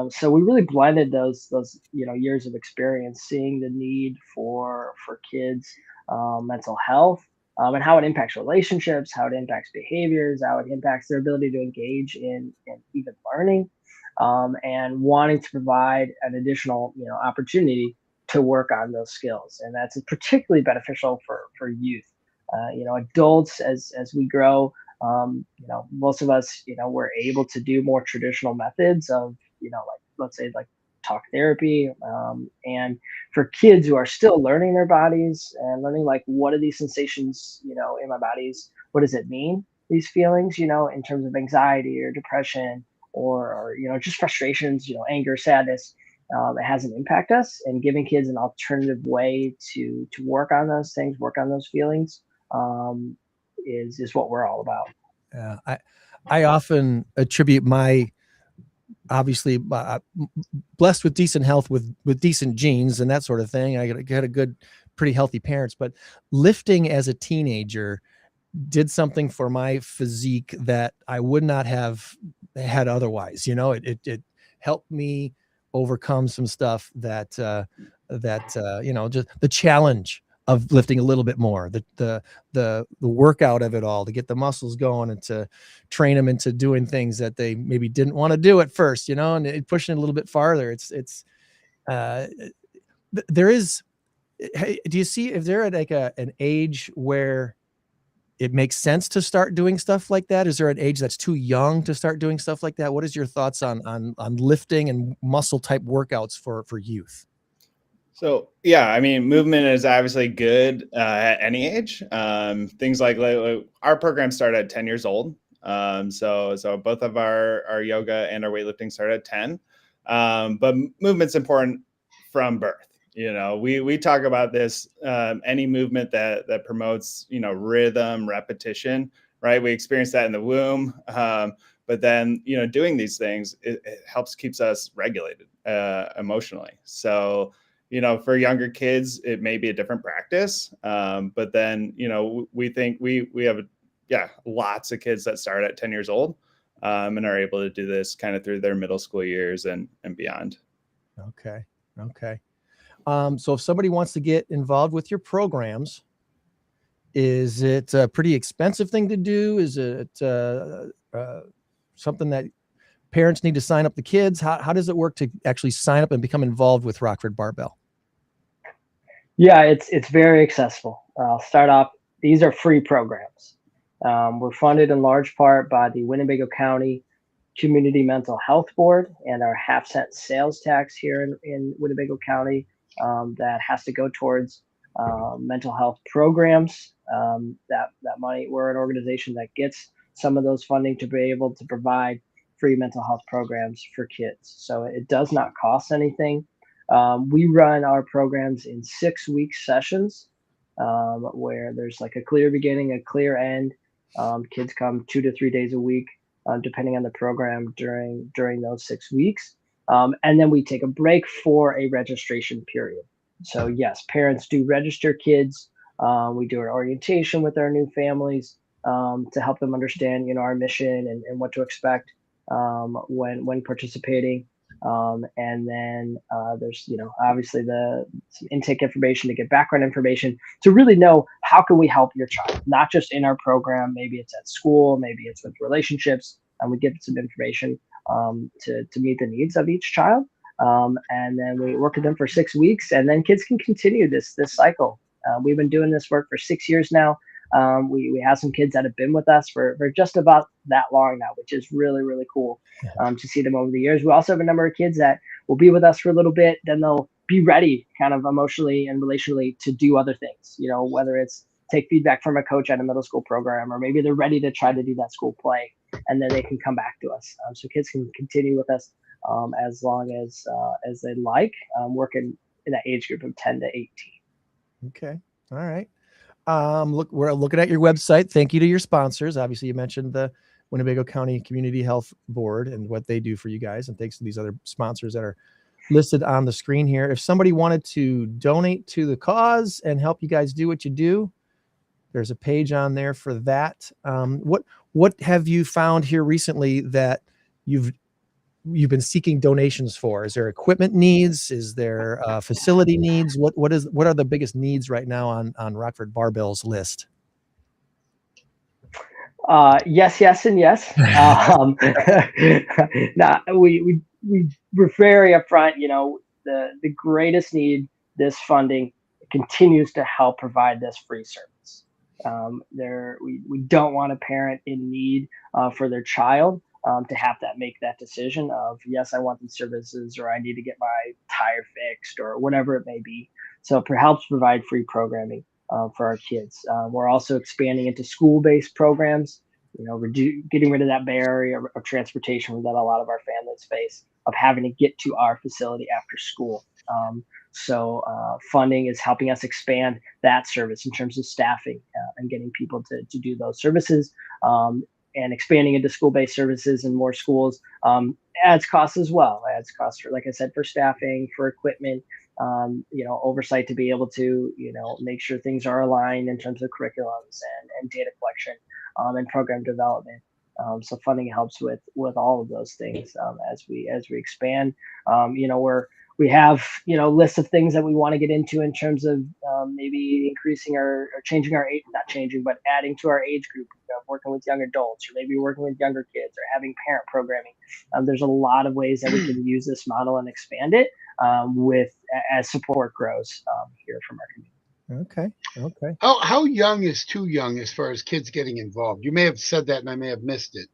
So we really blended those years of experience, seeing the need for kids' mental health, and how it impacts relationships, how it impacts behaviors, how it impacts their ability to engage in even learning, and wanting to provide an additional opportunity to work on those skills. And that's particularly beneficial for youth. Adults, as we grow, most of us, we're able to do more traditional methods of, let's say talk therapy. And for kids who are still learning their bodies and learning what are these sensations, in my bodies, what does it mean, these feelings, in terms of anxiety or depression or just frustrations, anger, sadness. it hasn't impacted us, and giving kids an alternative way to work on those things, work on those feelings, is what we're all about. Yeah, I often attribute my obviously blessed with decent health, with decent genes and that sort of thing. I got a good, pretty healthy parents, but lifting as a teenager did something for my physique that I would not have had otherwise. You know, it helped me overcome some stuff that you know, just the challenge of lifting a little bit more, the workout of it all, to get the muscles going and to train them into doing things that they maybe didn't want to do at first, you know, and pushing it a little bit farther. There is, hey, do you see if they're at like an age where it makes sense to start doing stuff like that? Is there an age that's too young to start doing stuff like that? What is your thoughts on lifting and muscle type workouts for youth? So, yeah, I mean, movement is obviously good at any age. Things like our program started at 10 years old. So both of our yoga and our weightlifting started at 10. But movement's important from birth. You know, we talk about this, any movement that promotes, you know, rhythm, repetition, right? We experience that in the womb. But then, you know, doing these things, it keeps us regulated emotionally. So, you know, for younger kids, it may be a different practice. But then, you know, we think we have, lots of kids that start at 10 years old and are able to do this kind of through their middle school years and beyond. Okay. So if somebody wants to get involved with your programs, is it a pretty expensive thing to do? Is it something that parents need to sign up the kids? How does it work to actually sign up and become involved with Rockford Barbell? Yeah, it's very accessible. I'll start off. These are free programs. We're funded in large part by the Winnebago County Community Mental Health Board and our half-cent sales tax here in Winnebago County that has to go towards mental health programs. That money, we're an organization that gets some of those funding to be able to provide free mental health programs for kids. So it does not cost anything. We run our programs in 6-week sessions where there's like a clear beginning, a clear end. Kids come 2 to 3 days a week, depending on the program during those 6 weeks. And then we take a break for a registration period. So yes, parents do register kids. We do an orientation with our new families to help them understand, you know, our mission and what to expect when participating. And then there's, you know, obviously some intake information to get background information to really know how can we help your child, not just in our program. Maybe it's at school, maybe it's with relationships, and we give some information to meet the needs of each child. And then we work with them for 6 weeks, and then kids can continue this cycle. We've been doing this work for 6 years now. We have some kids that have been with us for just about that long now, which is really, really cool to see them over the years. We also have a number of kids that will be with us for a little bit, then they'll be ready kind of emotionally and relationally to do other things, you know, whether it's take feedback from a coach at a middle school program, or maybe they're ready to try to do that school play, and then they can come back to us. So kids can continue with us as long as they like, working in that age group of 10 to 18. Okay. All right. Look, we're looking at your website. Thank you to your sponsors. Obviously, you mentioned the Winnebago County Community Health Board and what they do for you guys. And thanks to these other sponsors that are listed on the screen here. If somebody wanted to donate to the cause and help you guys do what you do, there's a page on there for that. What have you found here recently that you've been seeking donations for? Is there equipment needs? Is there facility needs? What are the biggest needs right now on Rockford Barbell's list? Yes, and yes. We're very upfront. You know, the greatest need, this funding continues to help provide this free service. We don't want a parent in need for their child to have that make that decision of, yes, I want these services, or I need to get my tire fixed, or whatever it may be. So it helps provide free programming for our kids. We're also expanding into school-based programs, you know, getting rid of that barrier of transportation that a lot of our families face. of having to get to our facility after school. So funding is helping us expand that service in terms of staffing and getting people to do those services, and expanding into school-based services in more schools adds costs as well. Adds costs for, like I said, for staffing, for equipment, oversight to be able to, make sure things are aligned in terms of curriculums and data collection and program development. So funding helps with all of those things as we expand. We have lists of things that we want to get into in terms of maybe increasing or changing our age, not changing, but adding to our age group, working with young adults, or maybe working with younger kids, or having parent programming. There's a lot of ways that we can use this model and expand it as support grows here from our community. Okay. How young is too young as far as kids getting involved? You may have said that and I may have missed it.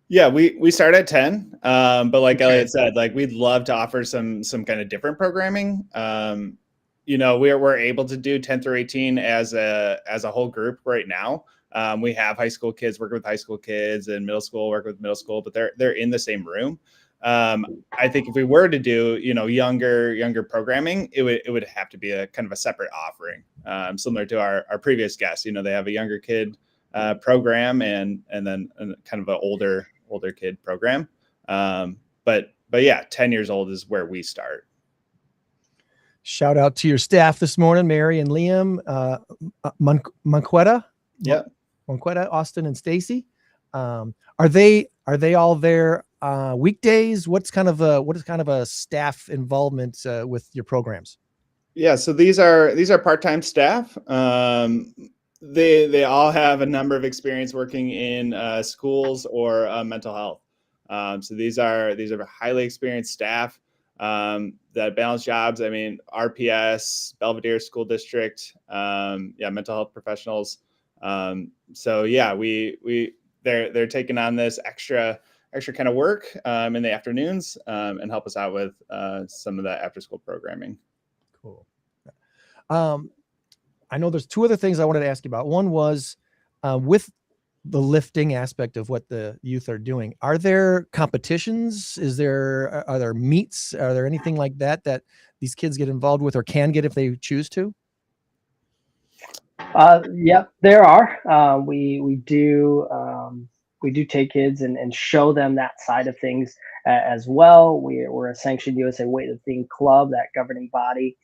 Yeah, we start at 10, but like Elliot said, like we'd love to offer some kind of different programming. We're able to do 10 through 18 as a whole group right now. We have high school kids working with high school kids and middle school working with middle school, but they're in the same room. I think if we were to do younger programming, it would have to be a kind of a separate offering, similar to our previous guests. They have a younger kid program and then kind of an older kid program. But yeah, 10 years old is where we start. Shout out to your staff this morning, Mary and Liam, Monquetta. Yeah. Monquetta, Austin and Stacy. Are they all there weekdays? What is kind of a staff involvement with your programs? Yeah. So these are part-time staff. They all have a number of experience working in schools or mental health. So these are highly experienced staff that balance jobs. I mean, RPS, Belvedere School District, mental health professionals. So yeah, they're taking on this extra kind of work in the afternoons and help us out with some of the after school programming. Cool. I know there's two other things I wanted to ask you about. One was with the lifting aspect of what the youth are doing. Are there competitions? Are there meets? Are there anything like that these kids get involved with or can get if they choose to? Yep, there are. We do take kids and show them that side of things as well. We're a sanctioned USA weightlifting club, that governing body.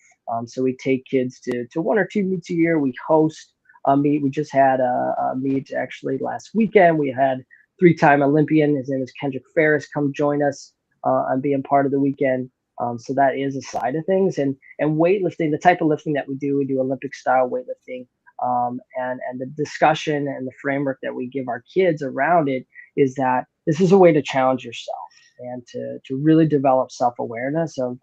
So we take kids to one or two meets a year. We host a meet. We just had a meet actually last weekend. We had 3-time Olympian. His name is Kendrick Ferris come join us and being part of the weekend. So that is a side of things. And weightlifting, the type of lifting that we do Olympic style weightlifting. And the discussion and the framework that we give our kids around it is that this is a way to challenge yourself and to really develop self-awareness of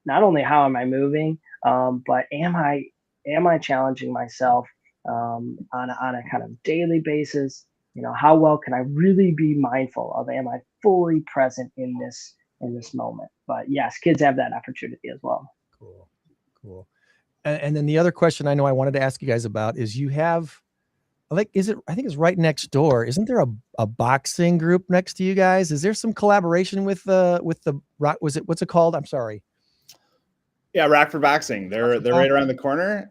not only how am I moving, but am I challenging myself on a kind of daily basis? How well can I really be mindful of, am I fully present in this moment? But yes, kids have that opportunity as well. Cool. And then the other question I know I wanted to ask you guys about is you have, I think it's right next door. Isn't there a boxing group next to you guys? Is there some collaboration with the what's it called? I'm sorry. Yeah, Rockford Boxing. They're right around the corner.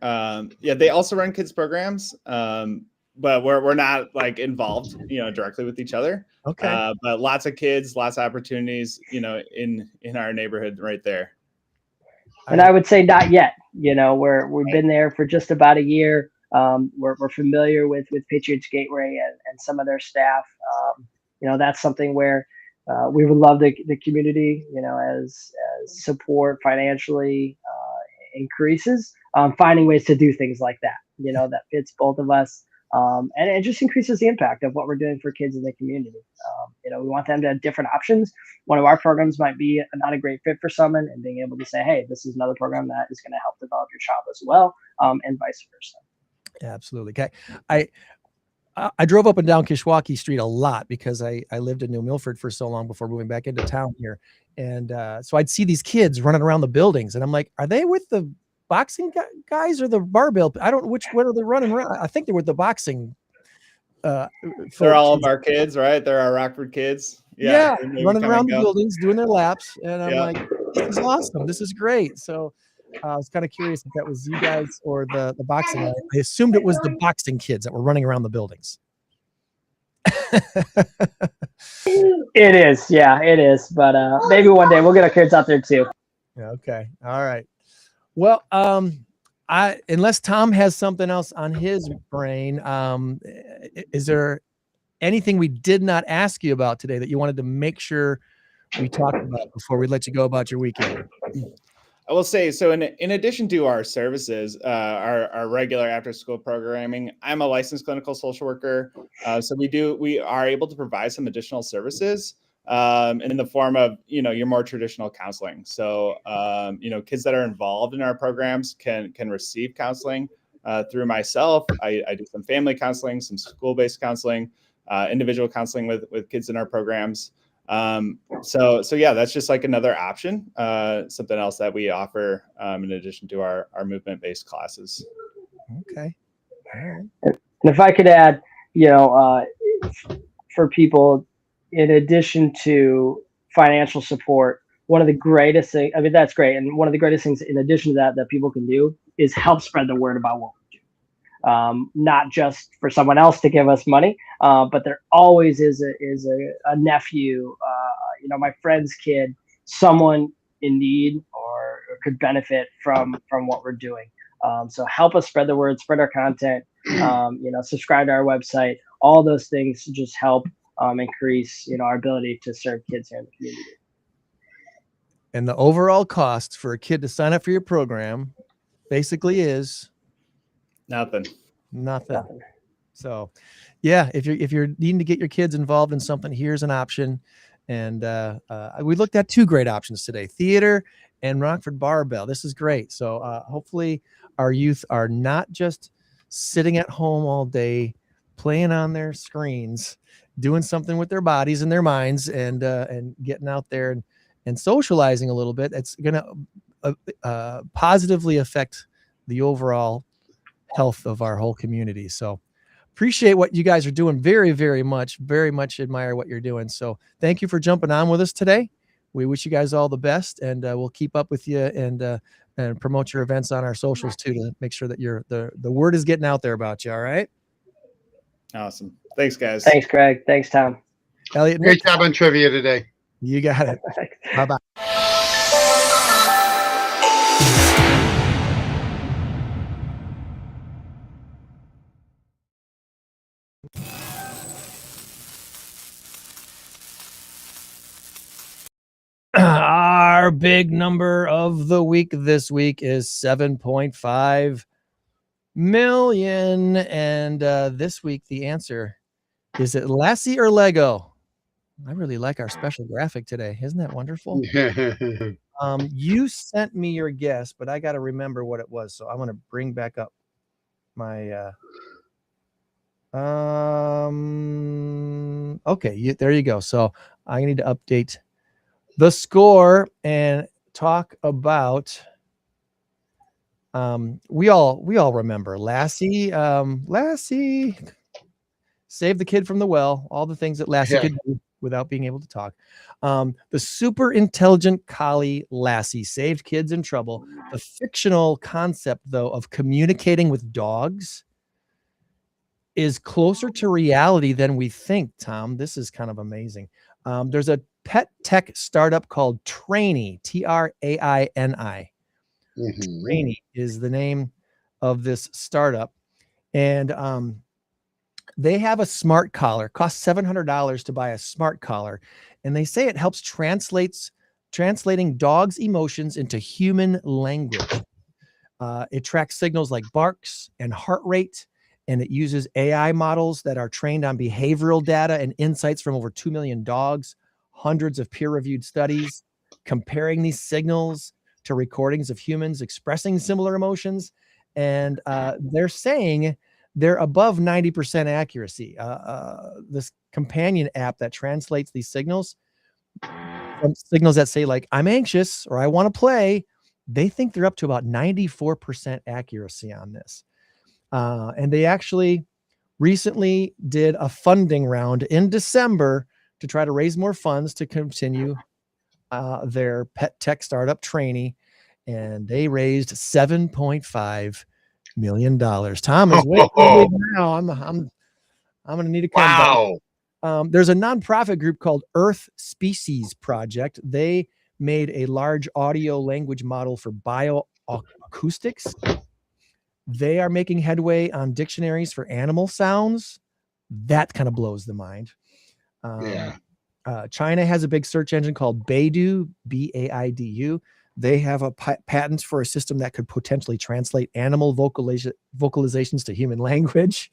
They also run kids programs, but we're not like involved, directly with each other. Okay. But lots of kids, lots of opportunities, in our neighborhood right there. And I would say not yet. We've been there for just about a year. We're familiar with Patriots Gateway and some of their staff. That's something where we would love the community, as support financially increases, finding ways to do things like that, that fits both of us. And it just increases the impact of what we're doing for kids in the community. We want them to have different options. One of our programs might be not a great fit for someone, and being able to say, hey, this is another program that is going to help develop your child as well, and vice versa. Absolutely. Okay. I drove up and down Kishwaukee Street a lot because I lived in New Milford for so long before moving back into town here. And so I'd see these kids running around the buildings, and I'm like, are they with the boxing guys or the barbell? I don't know what are they running around. I think they're with the boxing. They're all of our kids, right? They're our Rockford kids. Yeah, they maybe running come around and the go. buildings, doing their laps, and I'm Yeah. like, "This is awesome. This is great." So, I was kinda curious if that was you guys or the boxing. I assumed it was the boxing kids that were running around the buildings. It is, yeah, it is. But maybe one day we'll get our kids out there too. Yeah, okay. All right. Well, I unless Tom has something else on his brain, is there anything we did not ask you about today that you wanted to make sure we talked about before we let you go about your weekend? I will say, so in addition to our services, our regular after school programming, I'm a licensed clinical social worker. So we are able to provide some additional services in the form of, your more traditional counseling. So, kids that are involved in our programs can receive counseling through myself. I do some family counseling, some school-based counseling, individual counseling with kids in our programs. So yeah, that's just like another option, something else that we offer in addition to our movement-based classes. Okay. All right. And if I could add, for people, in addition to financial support, one of the greatest things, I mean, that's great. And one of the greatest things in addition to that people can do is help spread the word about what we do. Not just for someone else to give us money, but there always is a nephew, my friend's kid, someone in need or could benefit from what we're doing. So help us spread the word, spread our content, subscribe to our website. All those things just help increase, our ability to serve kids here in the community. And the overall cost for a kid to sign up for your program basically is Nothing. So, yeah, if you're needing to get your kids involved in something, here's an option. And we looked at two great options today: theater and Rockford Barbell. This is great. So hopefully our youth are not just sitting at home all day playing on their screens, doing something with their bodies and their minds, and getting out there and socializing a little bit. It's going to positively affect the overall health of our whole community. So appreciate what you guys are doing very, very much admire what you're doing. So thank you for jumping on with us today. We wish you guys all the best, and we'll keep up with you and promote your events on our socials too, to make sure that the word is getting out there about you. All right. Awesome. Thanks, guys. Thanks, Greg. Thanks, Tom. Elliot, Great job on trivia today. You got it. Bye-bye. Our big number of the week this week is 7.5 million. And this week, the answer is it Lassie or Lego? I really like our special graphic today. Isn't that wonderful? You sent me your guess, but I got to remember what it was. So I'm going to bring back up my okay, there you go. So I need to update the score and talk about we all remember Lassie. Lassie saved the kid from the well, all the things that Lassie could do without being able to talk. The super intelligent collie Lassie saved kids in trouble. The fictional concept, though, of communicating with dogs is closer to reality than we think, Tom. This is kind of amazing. There's a pet tech startup called Tracey, Traini. Tracey is the name of this startup. And they have a smart collar, costs $700 to buy a smart collar. And they say it helps translating dogs' emotions into human language. It tracks signals like barks and heart rate, and it uses AI models that are trained on behavioral data and insights from over 2 million dogs, hundreds of peer-reviewed studies, comparing these signals to recordings of humans expressing similar emotions. And they're saying they're above 90% accuracy. This companion app that translates these signals, from signals that say like, I'm anxious or I want to play, they think they're up to about 94% accuracy on this. And they actually recently did a funding round in December to try to raise more funds to continue their pet tech startup Tracey, and they raised $7.5 million. Tom is way now. I'm going to need a come back. There's a nonprofit group called Earth Species Project. They made a large audio language model for bioacoustics. They are making headway on dictionaries for animal sounds. That kind of blows the mind. China has a big search engine called Baidu, Baidu. They have a patent for a system that could potentially translate animal vocalizations to human language.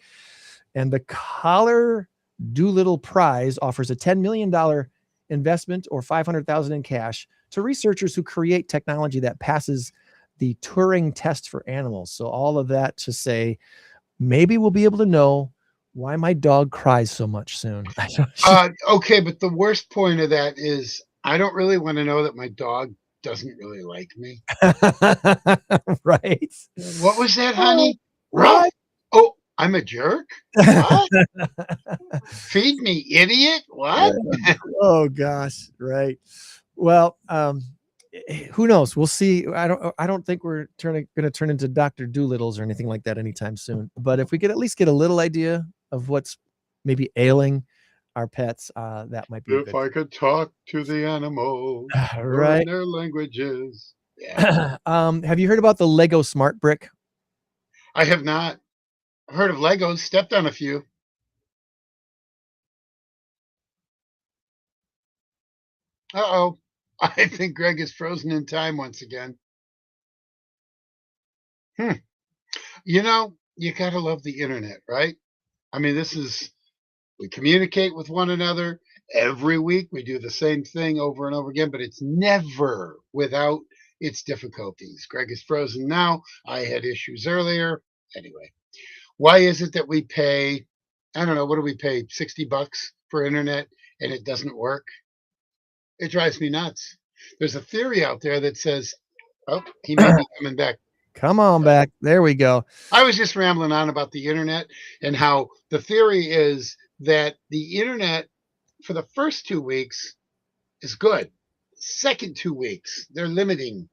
And the Collar Doolittle Prize offers a $10 million investment or $500,000 in cash to researchers who create technology that passes the Turing test for animals. So all of that to say, maybe we'll be able to know why my dog cries so much soon. Okay, but the worst point of that is I don't really want to know that my dog doesn't really like me. Right. What was that, honey? Ralph? Oh, I'm a jerk? What? Feed me, idiot? What? Oh gosh, right. Well, who knows? We'll see. I don't think we're going to turn into Dr. Doolittles or anything like that anytime soon. But if we could at least get a little idea of what's maybe ailing our pets, that might be. If I could talk to the animals, right? Their languages. Yeah. Have you heard about the Lego Smart Brick? I have not. I've heard of Legos. Stepped on a few. Uh-oh. I think Greg is frozen in time once again. You know, you gotta love the internet, right? I mean, we communicate with one another every week. We do the same thing over and over again, but it's never without its difficulties. Greg is frozen now. I had issues earlier. Anyway, why is it that we pay, I don't know, what do we pay, $60 for internet and it doesn't work? It drives me nuts. There's a theory out there that says, oh, he may be coming back. Come on back. There we go. I was just rambling on about the internet and how the theory is that the internet for the first 2 weeks is good. Second 2 weeks, they're limiting.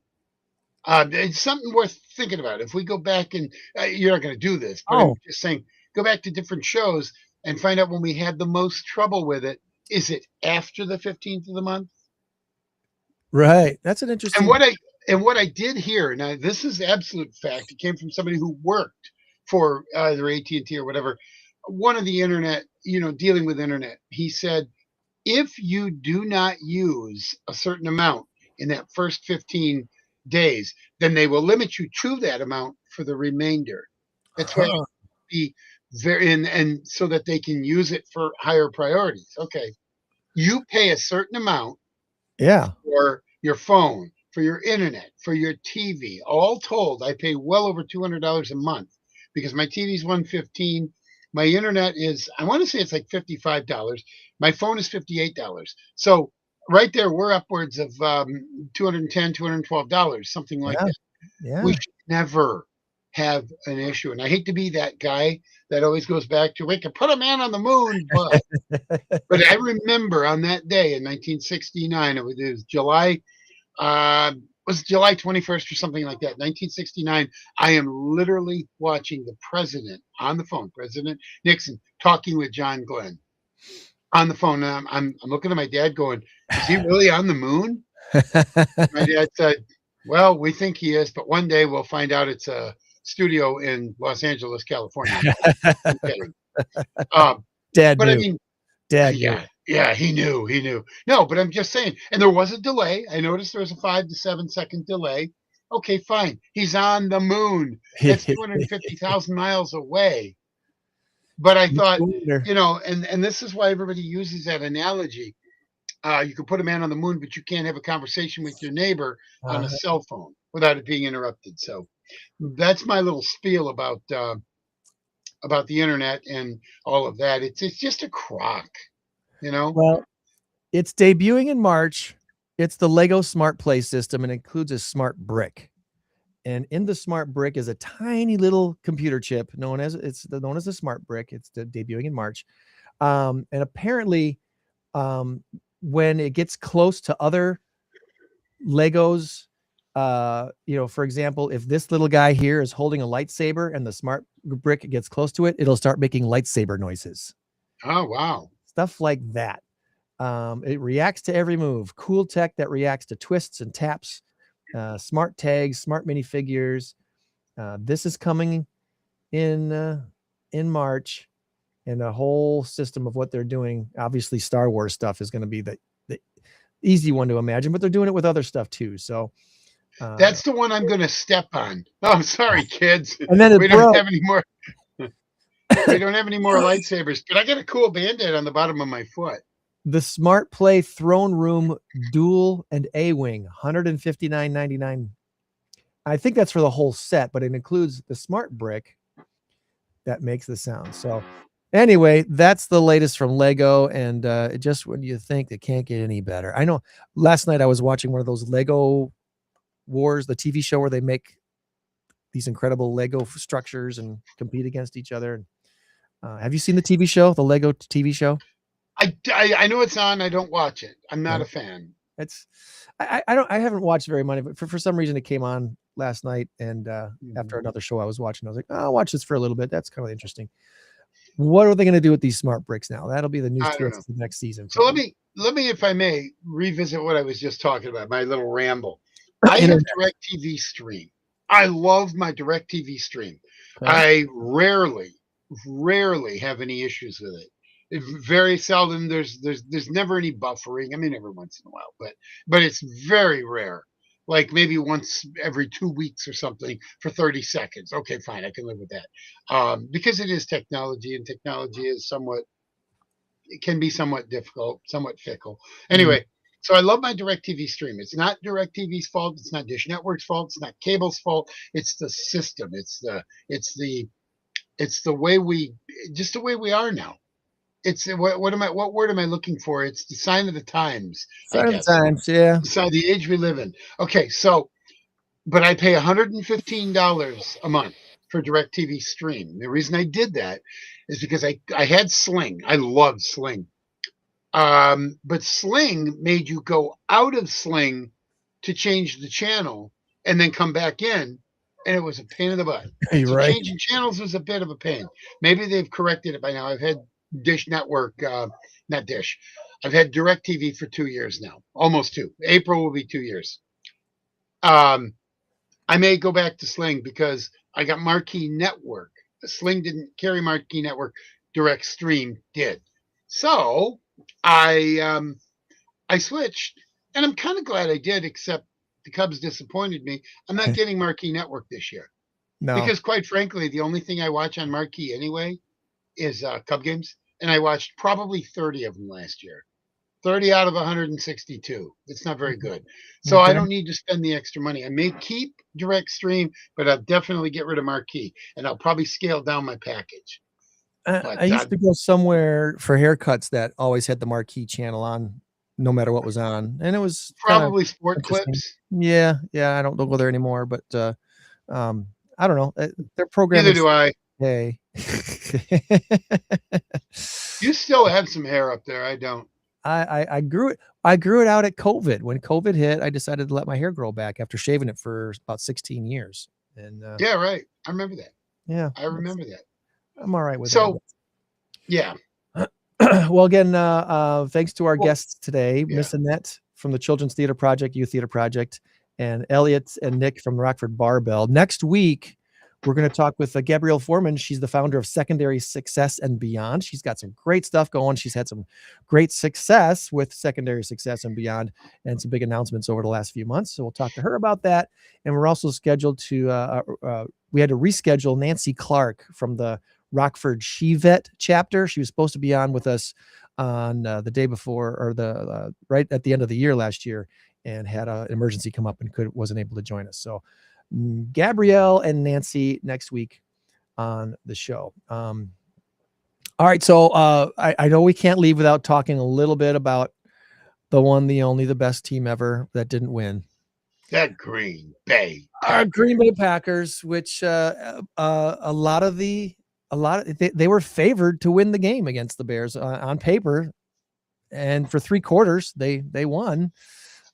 It's something worth thinking about. If we go back and you're not going to do this, but I'm just saying, go back to different shows and find out when we had the most trouble with it. Is it after the 15th of the month? Right. That's an interesting. And what I did hear, now this is absolute fact. It came from somebody who worked for either AT&T or whatever. One of the internet, dealing with internet. He said, if you do not use a certain amount in that first 15 days, then they will limit you to that amount for the remainder. That's why it be very, and so that they can use it for higher priorities. Okay. You pay a certain amount. Yeah. For your phone, for your internet, for your TV. All told, I pay well over $200 a month because my TV is $115. My internet is, I want to say it's like $55. My phone is $58. So right there, we're upwards of $210, $212, something like that. Yeah. We should never have an issue. And I hate to be that guy that always goes back to, we can put a man on the moon, but I remember on that day in 1969, it was July 21st or something like that, 1969. I am literally watching the president on the phone, President Nixon, talking with John Glenn on the phone. And I'm looking at my dad going, is he really on the moon? My dad said, well, we think he is, but one day we'll find out it's a studio in Los Angeles, California. Dad but knew. I mean, Dad yeah, he knew. No, but I'm just saying, and there was a delay. I noticed there was a 5 to 7 second delay. Okay, fine. He's on the moon. That's 250,000 miles away. But I thought, and this is why everybody uses that analogy. You can put a man on the moon, but you can't have a conversation with your neighbor on a cell phone without it being interrupted. So that's my little spiel about the internet and all of that. It's just a crock, Well, it's debuting in March. It's the Lego Smart Play system and includes a smart brick. And in the smart brick is a tiny little computer chip known as the smart brick. It's debuting in March. And apparently when it gets close to other Legos, for example, if this little guy here is holding a lightsaber and the smart brick gets close to it, it'll start making lightsaber noises. Oh, wow. Stuff like that. It reacts to every move. Cool tech that reacts to twists and taps. Smart tags, smart minifigures. This is coming in March, and a whole system of what they're doing. Obviously, Star Wars stuff is going to be the easy one to imagine, but they're doing it with other stuff too. So that's the one I'm going to step on. Oh, I'm sorry, kids. And then we don't have any more. We don't have any more lightsabers, but I got a cool Band-Aid on the bottom of my foot. The Smart Play Throne Room Dual and A-Wing, $159.99. I think that's for the whole set, but it includes the smart brick that makes the sound. So anyway, that's the latest from Lego, and just when you think it can't get any better. I know last night I was watching one of those Lego Wars, the TV show where they make these incredible Lego structures and compete against each other. Have you seen the TV show, the Lego TV show? I know it's on. I don't watch it. I'm not a fan. I haven't watched very much, but for some reason it came on last night, and after another show I was watching, I was like, I'll watch this for a little bit. That's kind of interesting. What are they going to do with these smart bricks now? That'll be the new twist for next season. So let me, if I may, revisit what I was just talking about, my little ramble. I have DirecTV Stream. I love my DirecTV Stream. I rarely have any issues with it. Very seldom. There's never any buffering. I mean, every once in a while, but it's very rare. Like maybe once every 2 weeks or something for 30 seconds. Okay, fine, I can live with that. Because it is technology, and technology is it can be somewhat difficult, somewhat fickle. Anyway, so I love my DirecTV Stream. It's not DirecTV's fault. It's not Dish Network's fault. It's not cable's fault. It's the system. It's the way we are now. It's what word am I looking for? It's the sign of the times. Sign of the times, yeah. So the age we live in. Okay, so, but I pay $115 a month for DirecTV Stream. The reason I did that is because I had Sling. I loved Sling. But Sling made you go out of Sling to change the channel and then come back in, and it was a pain in the butt. You're right. Changing channels was a bit of a pain. Maybe they've corrected it by now. I've had Dish Network, not Dish. I've had DirecTV for 2 years now, almost 2. April will be 2 years. I may go back to Sling because I got Marquee Network. Sling didn't carry Marquee Network. Direct Stream did. So I switched, and I'm kind of glad I did, except the Cubs disappointed me. I'm not getting Marquee Network this year. No. Because quite frankly, the only thing I watch on Marquee anyway is Cub games, and I watched probably 30 of them last year. 30 out of 162. It's not very good. So I don't need to spend the extra money. I may keep Direct Stream, but I'll definitely get rid of Marquee, and I'll probably scale down my package. I used to go somewhere for haircuts that always had the Marquee channel on, no matter what was on, and it was probably Sport Clips. Yeah, I don't go there anymore, but I don't know. Their program. Neither do I. Hey. You still have some hair up there. I don't. I grew it out at COVID. When COVID hit, I decided to let my hair grow back after shaving it for about 16 years. And yeah, right. I remember that. Yeah, I remember that. I'm all right with that. Yeah. Well, again, thanks to our guests today, Miss Annette from the Children's Theater Project, Youth Theater Project, and Elliot and Nick from Rockford Barbell. Next week, we're going to talk with Gabrielle Foreman. She's the founder of Secondary Success and Beyond. She's got some great stuff going. She's had some great success with Secondary Success and Beyond and some big announcements over the last few months. So we'll talk to her about that. And we're also scheduled to, we had to reschedule Nancy Clark from the Rockford She-Vet chapter. She was supposed to be on with us on the day before, or the right at the end of the year last year, and had an emergency come up and wasn't able to join us. So Gabrielle and Nancy next week on the show. All right. So I know we can't leave without talking a little bit about the one, the only, the best team ever that didn't win. That Green Bay Packers. Our Green Bay Packers, which they were favored to win the game against the Bears on paper. and for 3/4, they won.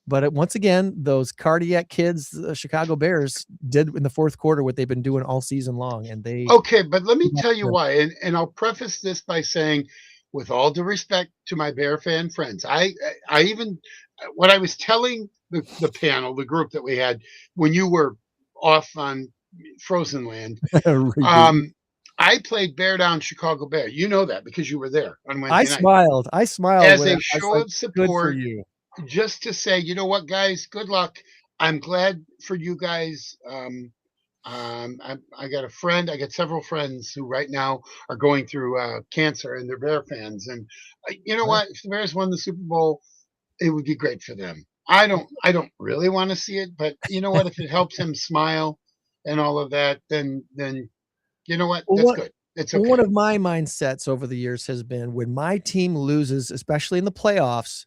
But once again, those cardiac kids, the Chicago Bears, did in the fourth quarter what they've been doing all season long, and they. Okay, but let me tell you why, and I'll preface this by saying, with all due respect to my Bear fan friends, I even what I was telling the panel, the group that we had when you were off on Frozen Land, I played Bear Down Chicago Bear. You know that because you were there on Wednesday night. I smiled as a show of support. Good for you. Just to say, you know what, guys, good luck. I'm glad for you guys. I got a friend. I got several friends who right now are going through cancer, and they're Bear fans. And you know what? If the Bears won the Super Bowl, it would be great for them. I don't really want to see it, but you know what? If it helps them smile and all of that, then you know what? That's good. It's okay. One of my mindsets over the years has been when my team loses, especially in the playoffs,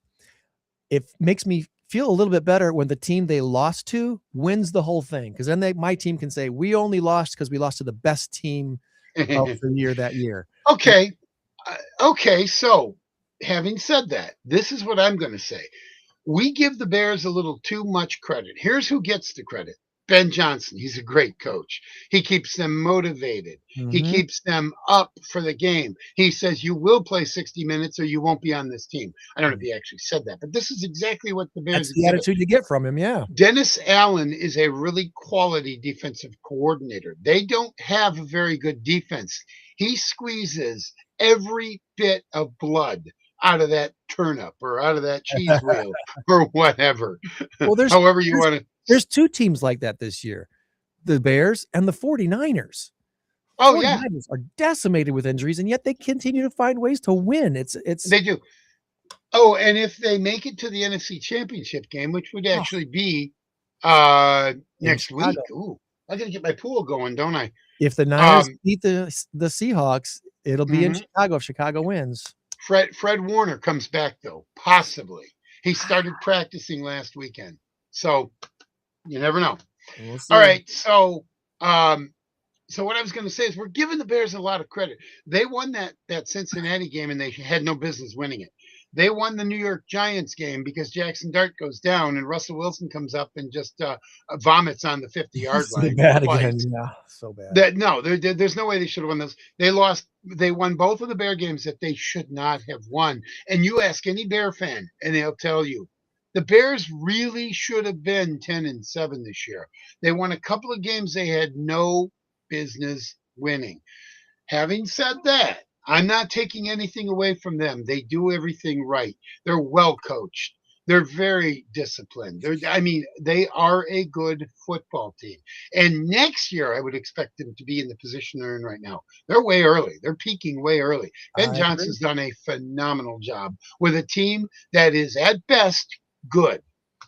it makes me feel a little bit better when the team they lost to wins the whole thing. Because then my team can say, we only lost because we lost to the best team of the year that year. Okay. Okay. So having said that, this is what I'm going to say. We give the Bears a little too much credit. Here's who gets the credit. Ben Johnson. He's a great coach. He keeps them motivated. Mm-hmm. He keeps them up for the game. He says, you will play 60 minutes or you won't be on this team. I don't know if he actually said that, but this is exactly what the Bears. That's the attitude you get from him, yeah. Dennis Allen is a really quality defensive coordinator. They don't have a very good defense. He squeezes every bit of blood out of that turnip or out of that cheese wheel or whatever. Well, however you want to. There's two teams like that this year, the Bears and the 49ers. Oh, 49ers yeah. are decimated with injuries, and yet they continue to find ways to win. They do. Oh, and if they make it to the NFC Championship game, which would actually be next week. Ooh, I got to get my pool going, don't I? If the Niners beat the Seahawks, it'll be in Chicago if Chicago wins. Fred Warner comes back, though, possibly. He started practicing last weekend. So you never know. We'll all right. So what I was going to say is we're giving the Bears a lot of credit. They won that Cincinnati game, and they had no business winning it. They won the New York Giants game because Jackson Dart goes down and Russell Wilson comes up and just vomits on the 50-yard line. Bad again. Yeah, so bad. There's no way they should have won those. They lost. They won both of the Bear games that they should not have won. And you ask any Bear fan, and they'll tell you, the Bears really should have been 10-7 this year. They won a couple of games they had no business winning. Having said that, I'm not taking anything away from them. They do everything right. They're well coached. They're very disciplined. They are a good football team. And next year, I would expect them to be in the position they're in right now. They're way early. They're peaking way early. Ben Johnson's done a phenomenal job with a team that is at best good.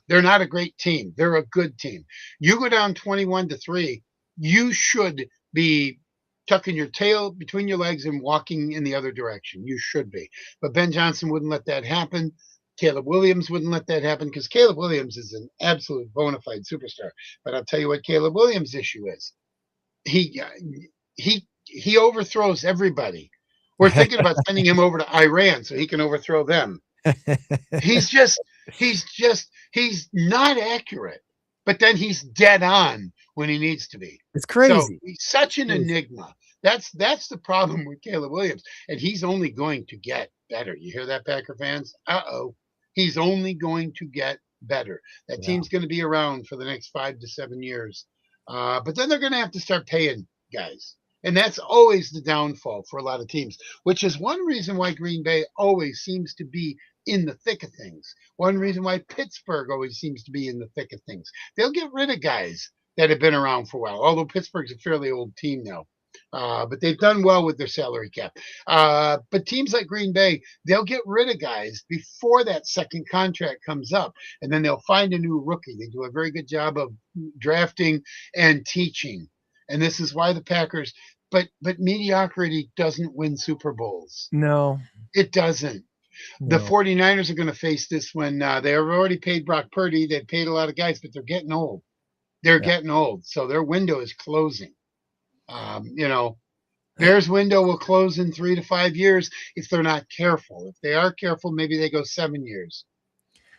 They're not a great team. They're a good team. You go down 21-3, you should be tucking your tail between your legs and walking in the other direction. You should be. But Ben Johnson wouldn't let that happen. Caleb Williams wouldn't let that happen because Caleb Williams is an absolute bona fide superstar. But I'll tell you what Caleb Williams' issue is. He overthrows everybody. We're thinking about sending him over to Iran so he can overthrow them. He's not accurate, but then he's dead on when he needs to be. It's crazy. So he's such an enigma. That's the problem with Caleb Williams, and he's only going to get better. You hear that, Packer fans? He's only going to get better. That team's going to be around for the next 5 to 7 years, but then they're going to have to start paying guys. And that's always the downfall for a lot of teams, which is one reason why Green Bay always seems to be in the thick of things. One reason why Pittsburgh always seems to be in the thick of things. They'll get rid of guys that have been around for a while, although Pittsburgh's a fairly old team now. But they've done well with their salary cap. But teams like Green Bay, they'll get rid of guys before that second contract comes up, and then they'll find a new rookie. They do a very good job of drafting and teaching. And this is why the Packers, but mediocrity doesn't win Super Bowls. No, it doesn't. No. The 49ers are going to face this when they have already paid Brock Purdy. They've paid a lot of guys, but they're getting old. They're getting old. So their window is closing. Bears window will close in 3 to 5 years if they're not careful. If they are careful, maybe they go 7 years.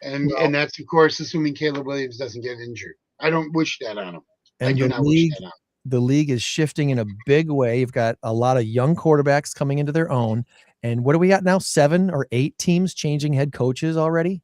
And that's, of course, assuming Caleb Williams doesn't get injured. I don't wish that on him. I do not wish that on him. The league is shifting in a big way. You've got a lot of young quarterbacks coming into their own. And what do we got now? 7 or 8 teams changing head coaches already?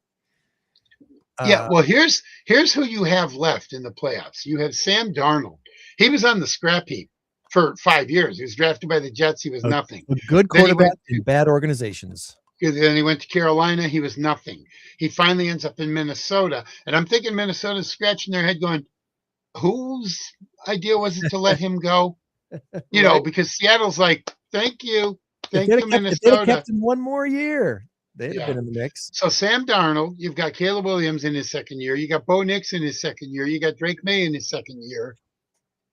Yeah, well, here's who you have left in the playoffs. You have Sam Darnold. He was on the scrap heap for 5 years. He was drafted by the Jets. He was nothing. A good quarterback in bad organizations. Then he went to Carolina. He was nothing. He finally ends up in Minnesota. And I'm thinking Minnesota's scratching their head going, whose idea was it to let him go? You know, because Seattle's like, thank you. Thank you, Minnesota. If they'd have kept him one more year, they'd have been in the mix. So Sam Darnold, you've got Caleb Williams in his second year. You got Bo Nix in his second year. You got Drake May in his second year.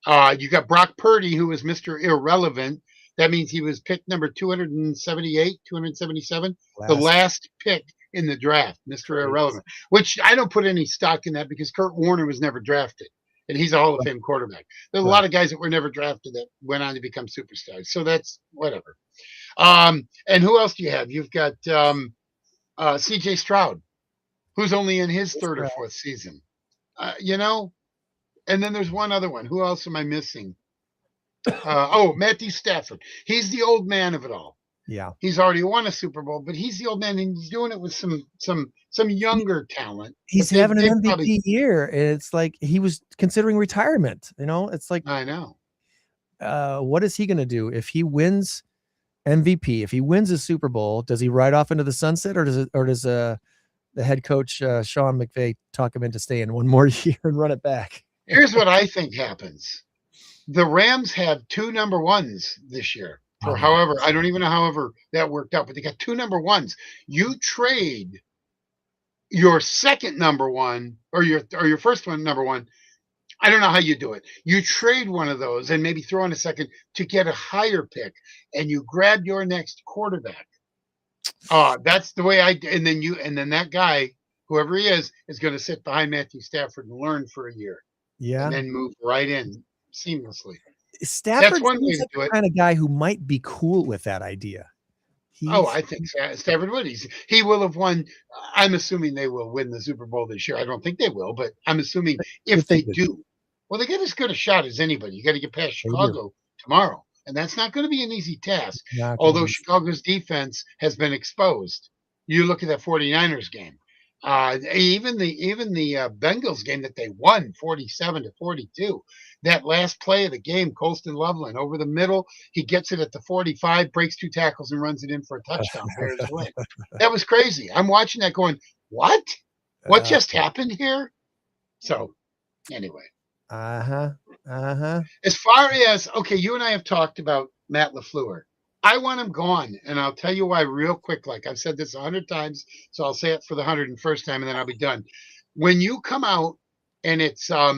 You got Brock Purdy, who was Mr. Irrelevant. That means he was pick number 278, 277, the last pick in the draft, Mr. Irrelevant, which I don't put any stock in that because Kurt Warner was never drafted, and he's a Hall of Fame quarterback. There's a lot of guys that were never drafted that went on to become superstars. So that's whatever. And who else do you have? You've got C.J. Stroud, who's only in his third or fourth season. You know, and then there's one other one. Who else am I missing? Matthew Stafford. He's the old man of it all. Yeah, he's already won a Super Bowl, but he's the old man, and he's doing it with some younger talent. He's having an MVP year. It's like he was considering retirement. You know, it's like I know. What is he going to do if he wins MVP? If he wins a Super Bowl, does he ride off into the sunset, or does the head coach Sean McVay talk him into staying one more year and run it back? Here's what I think happens. The Rams have 2 number ones this year. For however, I don't even know however that worked out, but they got 2 number ones. You trade your second number one or your first one number one. I don't know how you do it. You trade one of those and maybe throw in a second to get a higher pick, and you grab your next quarterback. That's the way and then that guy, whoever he is going to sit behind Matthew Stafford and learn for a year. Yeah. And then move right in seamlessly. Stafford seems like the kind of guy who might be cool with that idea. I think Stafford would. He will have won. I'm assuming they will win the Super Bowl this year. I don't think they will, but I'm assuming if they do, well, they get as good a shot as anybody. You got to get past Chicago tomorrow, and that's not going to be an easy task. Although Chicago's defense has been exposed. You look at that 49ers game. Even the Bengals game that they won 47-42. That last play of the game, Colston Loveland over the middle, he gets it at the 45, breaks 2 tackles and runs it in for a touchdown. Bears win. That was crazy. I'm watching that going, what? What just happened here? So, anyway. As far as you and I have talked about Matt LaFleur. I want him gone, and I'll tell you why real quick. Like I've said this 100 times, so I'll say it for the 101st time, and then I'll be done. When you come out, and it's I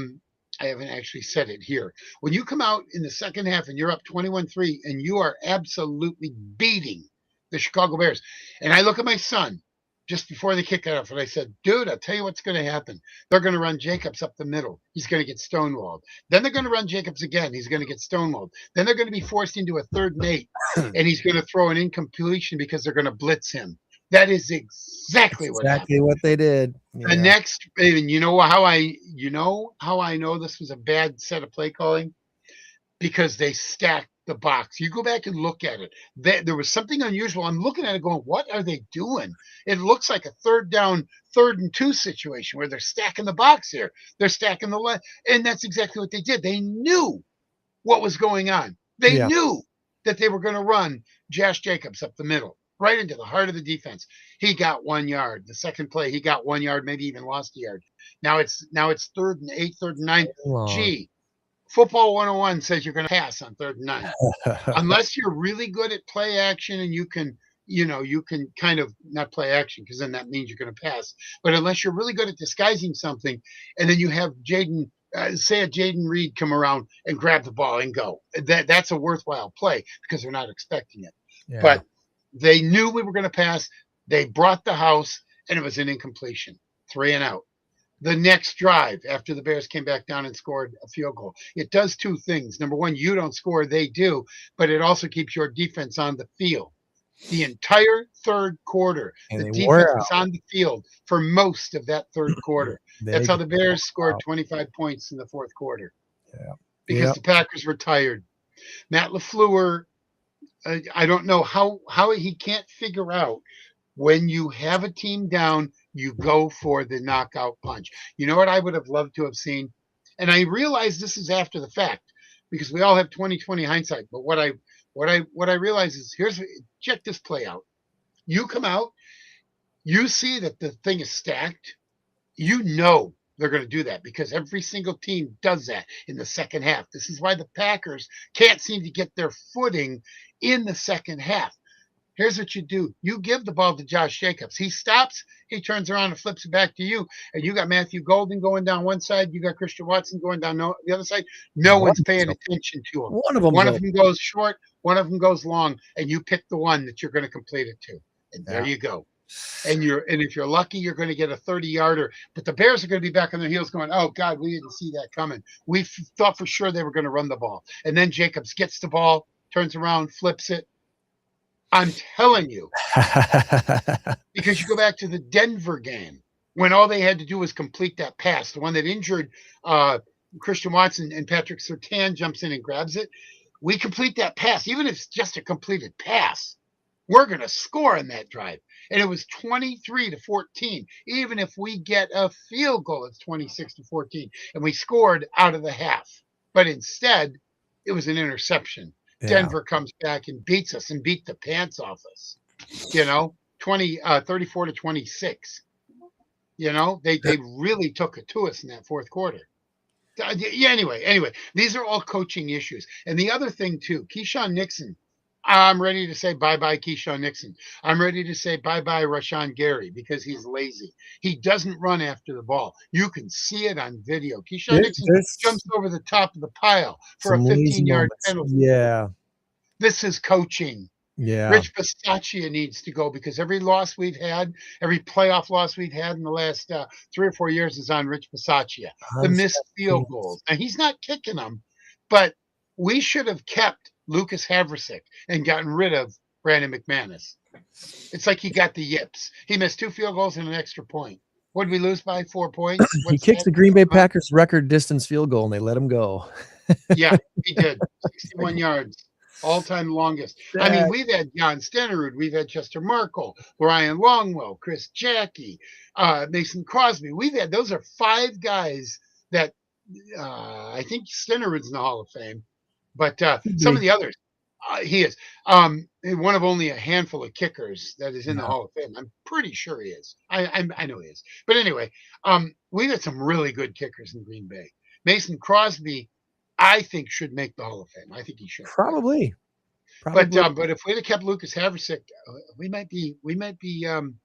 haven't actually said it here. When you come out in the second half and you're up 21-3, and you are absolutely beating the Chicago Bears, and I look at my son just before they kick it off, and I said, dude, I'll tell you what's going to happen. They're going to run Jacobs up the middle. He's going to get stonewalled. Then they're going to run Jacobs again. He's going to get stonewalled. Then they're going to be forced into a 3rd and 8, and he's going to throw an incompletion because they're going to blitz him. That is exactly what they did. Yeah. The next, and you know how I know this was a bad set of play calling? Because they stacked the box. You go back and look at it. There was something unusual. I'm looking at it going, what are they doing? It looks like a 3rd down, 3rd and 2 situation where they're stacking the box here. They're stacking the left. And that's exactly what they did. They knew what was going on. They knew that they were going to run Josh Jacobs up the middle, right into the heart of the defense. He got 1 yard. The second play, he got 1 yard, maybe even lost a yard. Now it's 3rd and 8, 3rd and 9. Gee. Football 101 says you're going to pass on 3rd and 9. Unless you're really good at play action and you can kind of not play action because then that means you're going to pass. But unless you're really good at disguising something and then you have Jaden Reed come around and grab the ball and go. That's a worthwhile play because they're not expecting it. Yeah. But they knew we were going to pass. They brought the house and it was an incompletion. 3 and out. the next drive after the Bears came back down and scored a field goal. It does two things. Number one, you don't score, they do, but it also keeps your defense on the field. The entire third quarter, And the they defense wore was on the field for most of that third quarter. That's how the Bears scored 25 points in the fourth quarter. Yeah. Because the Packers were tired. Matt LaFleur, I don't know how he can't figure out when you have a team down, you go for the knockout punch. You know what I would have loved to have seen? And I realize this is after the fact because we all have 20/20 hindsight. But what I realize is check this play out. You come out, you see that the thing is stacked. You know they're going to do that because every single team does that in the second half. This is why the Packers can't seem to get their footing in the second half. Here's what you do. You give the ball to Josh Jacobs. He stops. He turns around and flips it back to you. And you got Matthew Golden going down one side. You got Christian Watson going down the other side. No one's paying attention to him. One of them goes short. One of them goes long. And you pick the one that you're going to complete it to. And there you go. And if you're lucky, you're going to get a 30-yarder. But the Bears are going to be back on their heels going, oh, God, we didn't see that coming. We thought for sure they were going to run the ball. And then Jacobs gets the ball, turns around, flips it. I'm telling you, because you go back to the Denver game when all they had to do was complete that pass, the one that injured Christian Watson and Patrick Surtain jumps in and grabs it. We complete that pass, even if it's just a completed pass, we're going to score in that drive. And it was 23-14. Even if we get a field goal, it's 26-14. And we scored out of the half. But instead, it was an interception. Yeah. Denver comes back and beats us and beat the pants off us, 34-26. They really took it to us in that fourth quarter. Yeah, anyway, these are all coaching issues. And the other thing too, Keyshawn Nixon, I'm ready to say bye-bye Keyshawn Nixon. I'm ready to say bye-bye Rashawn Gary because he's lazy. He doesn't run after the ball. You can see it on video. Keyshawn Nixon jumps over the top of the pile for a 15-yard penalty. Yeah. This is coaching. Yeah. Rich Bisaccia needs to go because every loss we've had, every playoff loss we've had in the last 3 or 4 years is on Rich Bisaccia. The missed field goals. And he's not kicking them, but we should have kept Lucas Havrisik and gotten rid of Brandon McManus. It's like he got the yips. He missed 2 field goals and an extra point. What did we lose by? 4 points? He kicks the Green Bay Packers record distance field goal and they let him go. Yeah, he did. 61 yards. All-time longest. I mean, we've had John Stenerud, we've had Chester Markle, Ryan Longwell, Chris Jackie, Mason Crosby. Those are 5 guys that I think Stenerud's in the Hall of Fame, but some of the others, he is. One of only a handful of kickers that is in the Hall of Fame. I'm pretty sure he is. I know he is. But anyway, we've had some really good kickers in Green Bay. Mason Crosby, I think should make the Hall of Fame. I think he should. Probably. But if we'd have kept Lucas Havrisik, we might be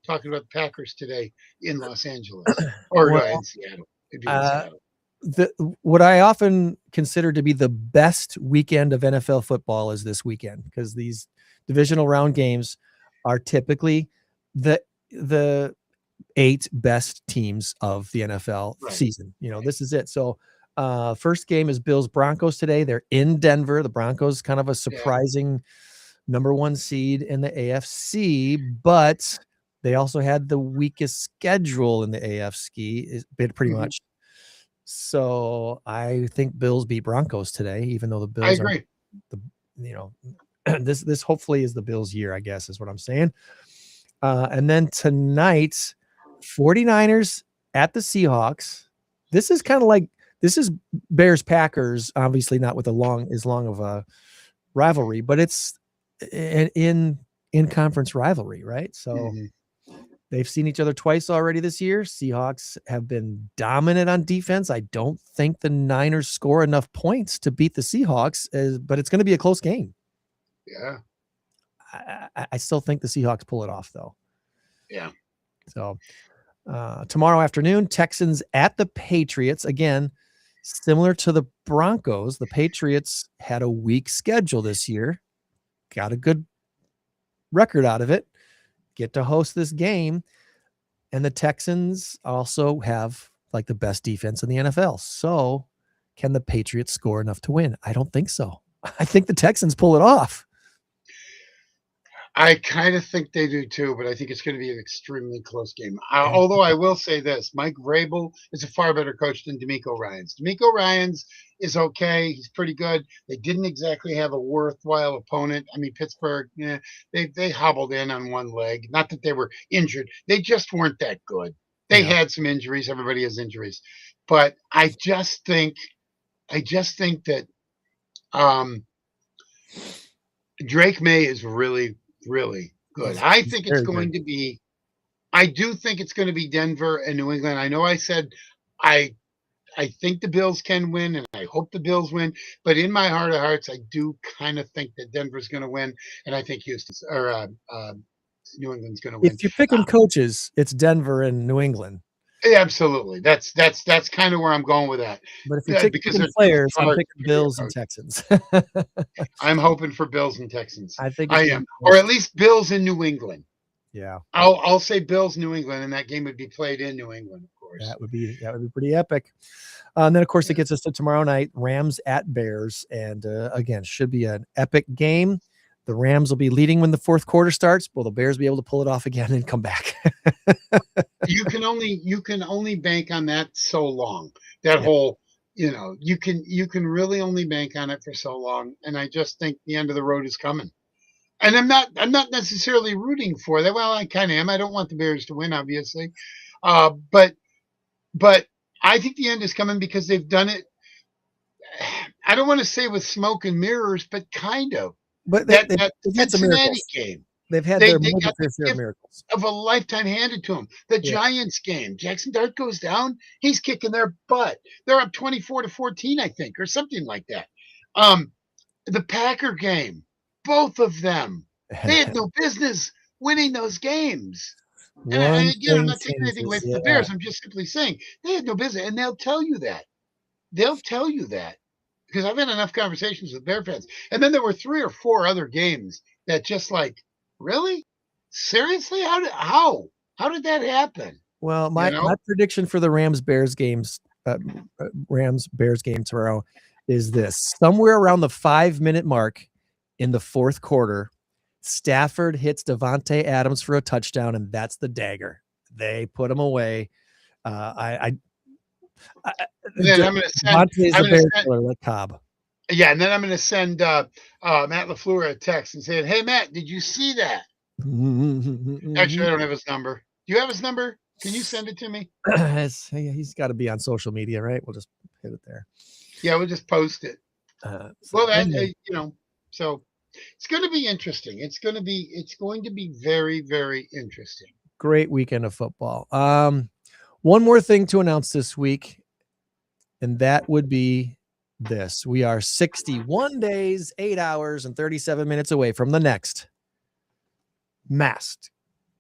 talking about the Packers today in Los Angeles or in Seattle. It'd be in Seattle. What I often consider to be the best weekend of NFL football is this weekend because these divisional round games are typically the 8 best teams of the NFL season. This is it. So. First game is Bills Broncos today. They're in Denver. The Broncos kind of a surprising number 1 seed in the AFC, but they also had the weakest schedule in the AFC, pretty much. So I think Bills beat Broncos today, even though the Bills I agree. This hopefully is the Bills' year, I guess, is what I'm saying. And then tonight, 49ers at the Seahawks. This is kind of like this is Bears Packers, obviously not with as long of a rivalry, but it's in conference rivalry, right? So they've seen each other twice already this year. Seahawks have been dominant on defense. I don't think the Niners score enough points to beat the Seahawks, but it's going to be a close game. Yeah. I still think the Seahawks pull it off though. Yeah. So tomorrow afternoon, Texans at the Patriots. Again, similar to the Broncos, the Patriots had a weak schedule this year, got a good record out of it, get to host this game. And the Texans also have like the best defense in the NFL. So can the Patriots score enough to win? I don't think so. I think the Texans pull it off. I kind of think they do too, but I think it's going to be an extremely close game. Although I will say this, Mike Vrabel is a far better coach than DeMeco Ryans. DeMeco Ryans is okay. He's pretty good. They didn't exactly have a worthwhile opponent. I mean, Pittsburgh, they hobbled in on one leg. Not that they were injured. They just weren't that good. They had some injuries. Everybody has injuries. But I just think that Drake May is really, really good. I think it's going to be. I do think it's going to be Denver and New England. I know I said I think the Bills can win, and I hope the Bills win. But in my heart of hearts, I do kind of think that Denver's going to win, and I think Houston's or New England's going to win. If you're picking coaches, it's Denver and New England. Absolutely, that's kind of where I'm going with that. But if you're picking players, I'm picking Bills and Texans. I'm hoping for Bills and Texans. I think I am, or at least Bills in New England. Yeah, I'll say Bills, New England, and that game would be played in New England, of course. That would be pretty epic. And then, of course, it gets us to tomorrow night, Rams at Bears, and again, should be an epic game. The Rams will be leading when the fourth quarter starts. Will the Bears be able to pull it off again and come back? You can only bank on that so long. That whole, you can really only bank on it for so long. And I just think the end of the road is coming. And I'm not necessarily rooting for that. Well, I kind of am. I don't want the Bears to win, obviously. But I think the end is coming because they've done it. I don't want to say with smoke and mirrors, but kind of. But that Cincinnati game. They've had their got the gift miracles of a lifetime handed to them. The Giants game, Jackson Dart goes down, he's kicking their butt. They're up 24-14, I think, or something like that. The Packer game, both of them, they had no business winning those games. And again, I'm not taking anything away from the Bears. I'm just simply saying they had no business, and they'll tell you that. Because I've had enough conversations with Bear fans. And then there were 3 or 4 other games that just like, really? Seriously? How did that happen? Well, my prediction for the Rams-Bears game tomorrow is this. Somewhere around the 5-minute mark in the fourth quarter, Stafford hits Devontae Adams for a touchdown, and that's the dagger. They put him away. Then I'm going to send like Cobb. Yeah, and then I'm going to send Matt LaFleur a text and say, "Hey, Matt, did you see that?" Actually, I don't have his number. Do you have his number? Can you send it to me? He's got to be on social media, right? We'll just hit it there. Yeah, we'll just post it. So it's going to be interesting. It's going to be very, very interesting. Great weekend of football. One more thing to announce this week, and that would be this. We are 61 days, 8 hours, and 37 minutes away from the next masked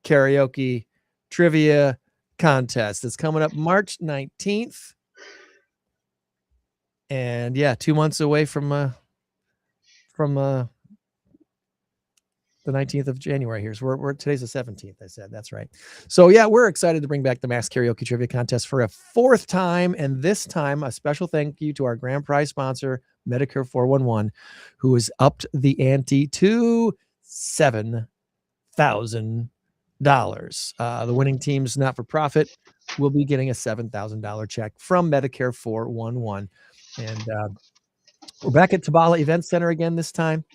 karaoke trivia contest. It's coming up March 19th. And 2 months away from the 19th of January here. So we're today's the 17th. I said that's right. So we're excited to bring back the Masked Karaoke Trivia Contest for a 4th time. And this time, a special thank you to our grand prize sponsor, Medicare 411, who has upped the ante to $7,000. The winning team's not-for-profit will be getting a $7,000 check from Medicare 411. And we're back at Tabala Event Center again this time.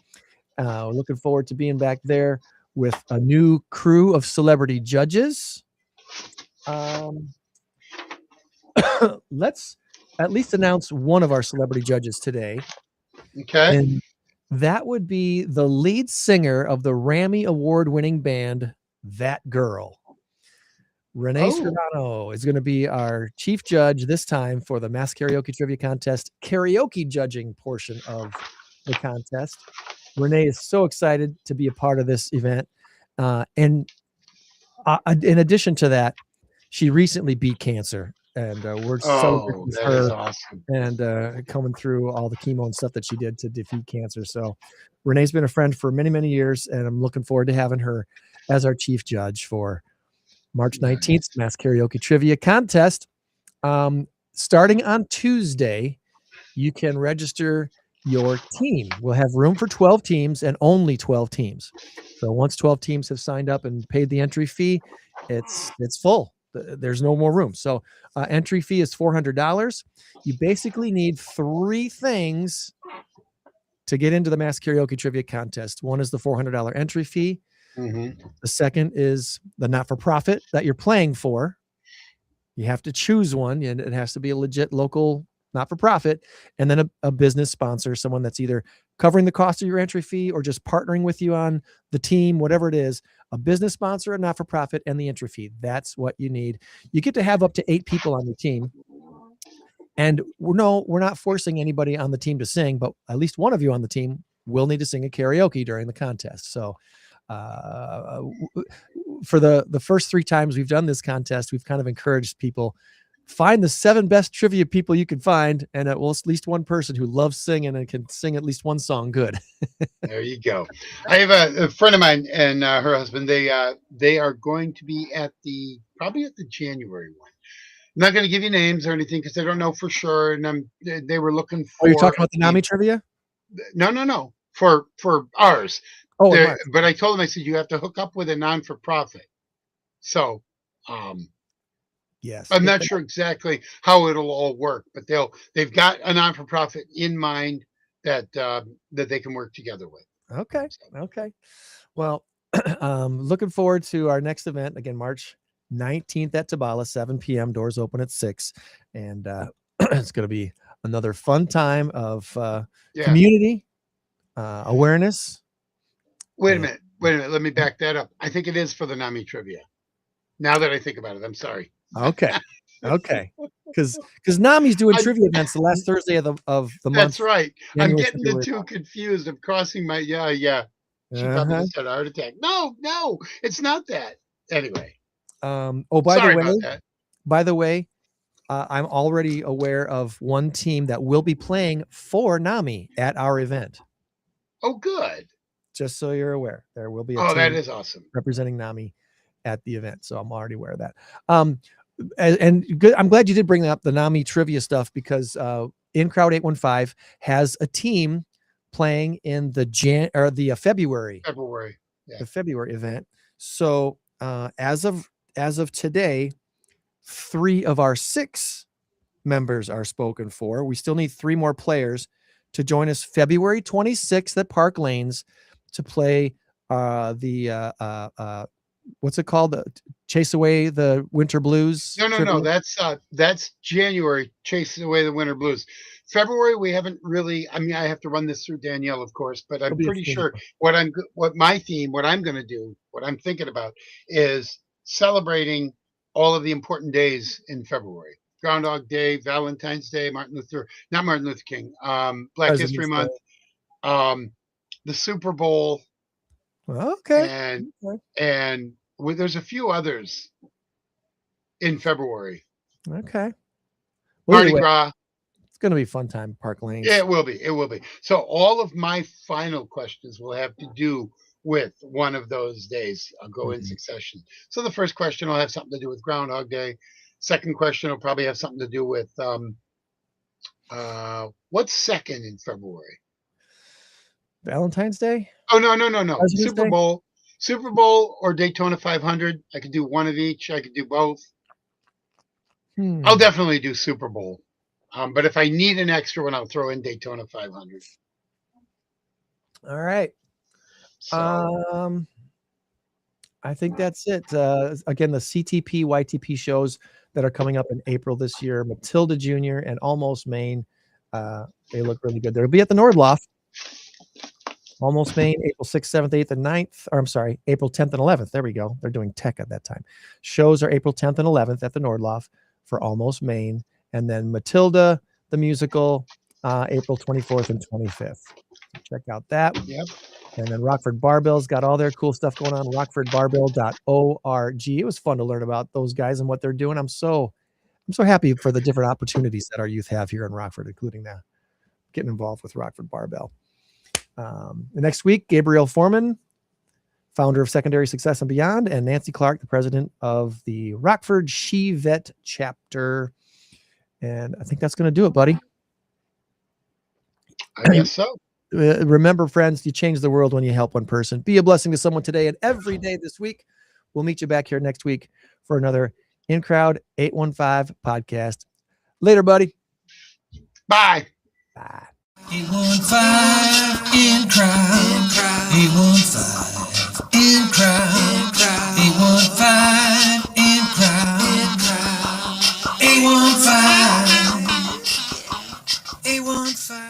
We're looking forward to being back there with a new crew of celebrity judges. Let's at least announce one of our celebrity judges today. Okay. And that would be the lead singer of the Grammy Award-winning band, That Girl. Renee Serrano is going to be our chief judge this time for the Masked Karaoke Trivia Contest karaoke judging portion of the contest. Renee is so excited to be a part of this event. And in addition to that, she recently beat cancer. And we're celebrating her awesome. And coming through all the chemo and stuff that she did to defeat cancer. So Renee's been a friend for many, many years, and I'm looking forward to having her as our chief judge for March 19th, Masked Karaoke Trivia Contest. Starting on Tuesday, you can register your team. We'll have room for 12 teams and only 12 teams. So once 12 teams have signed up and paid the entry fee, it's full. There's no more room. So entry fee is $400. You basically need 3 things to get into the Mass Karaoke Trivia Contest. One is the $400 entry fee. Mm-hmm. The second is the not-for-profit that you're playing for. You have to choose one, and it has to be a legit local not-for-profit, and then a business sponsor, someone that's either covering the cost of your entry fee or just partnering with you on the team, whatever it is. A business sponsor, a not-for-profit, and the entry fee. That's what you need. You get to have up to 8 people on your team. And we're not forcing anybody on the team to sing, but at least one of you on the team will need to sing a karaoke during the contest. So for the first 3 times we've done this contest, we've kind of encouraged people, find the 7 best trivia people you can find, and at least one person who loves singing and can sing at least one song good. There you go. I have a friend of mine and her husband. They are going to be probably at the January one. I'm not going to give you names or anything because I don't know for sure. And they were looking for. Oh, you're talking about the NAMI trivia? No. For ours. Oh, but I told them, I said, you have to hook up with a non-for-profit. So, yes, I'm not sure exactly how it'll all work, but they've got a non-for-profit in mind that they can work together with. Okay. Okay. Well, looking forward to our next event again, March 19th at Tabala, 7 p.m. Doors open at 6, and it's going to be another fun time of community awareness. Wait a minute. Let me back that up. I think it is for the NAMI trivia. Now that I think about it, I'm sorry. Okay. Because NAMI's doing trivia events the last Thursday of the month. That's right. I'm getting the 2 confused. I'm crossing my She probably just had a heart attack. No, it's not that. Anyway. By the way, I'm already aware of one team that will be playing for NAMI at our event. Oh, good. Just so you're aware, there will be a team that is awesome representing NAMI at the event. So I'm already aware of that. And good. I'm glad you did bring up the NAMI trivia stuff because In Crowd 815 has a team playing in the February. Yeah. The February event. So as of today, 3 of our 6 members are spoken for. We still need 3 more players to join us February 26th at Park Lanes to play what's it called? Chase Away the Winter Blues. No. That's January. Chase Away the Winter Blues. February, we haven't really. I mean, I have to run this through Danielle, of course, but I'm pretty sure what I'm going to do, what I'm thinking about is celebrating all of the important days in February. Groundhog Day, Valentine's Day, not Martin Luther King, Black History Month, the Super Bowl. Okay. And there's a few others in February. Okay. Mardi Gras. It's going to be a fun time, Park Lanes. Yeah, it will be. So all of my final questions will have to do with one of those days. I'll go in succession. So the first question will have something to do with Groundhog Day. Second question will probably have something to do with what's second in February? Valentine's Day? Oh, no. Super Bowl or Daytona 500. I could do one of each. I could do both. I'll definitely do Super Bowl. But if I need an extra one, I'll throw in Daytona 500. All right. So. I think that's it. Again, the CTP, YTP shows that are coming up in April this year, Matilda Jr. and Almost Maine. They look really good. They'll be at the Nordloff. Almost Maine, April 6th, 7th, 8th, and 9th. Or I'm sorry, April 10th and 11th. There we go. They're doing tech at that time. Shows are April 10th and 11th at the Nordloff for Almost Maine. And then Matilda, the musical, April 24th and 25th. Check out that. Yep. And then Rockford Barbell's got all their cool stuff going on. RockfordBarbell.org. It was fun to learn about those guys and what they're doing. I'm so happy for the different opportunities that our youth have here in Rockford, including that getting involved with Rockford Barbell. The next week, Gabrielle Foreman, founder of Secondary Success and Beyond, and Nancy Clark, the president of the Rockford She Vet chapter. And I think that's going to do it, buddy. I guess so. Remember, friends, you change the world when you help one person. Be a blessing to someone today and every day this week. We'll meet you back here next week for another In Crowd 815 podcast. Later, buddy. Bye. Bye. 815 in crowd. 815 in crowd. 815 in crowd. 815. 815.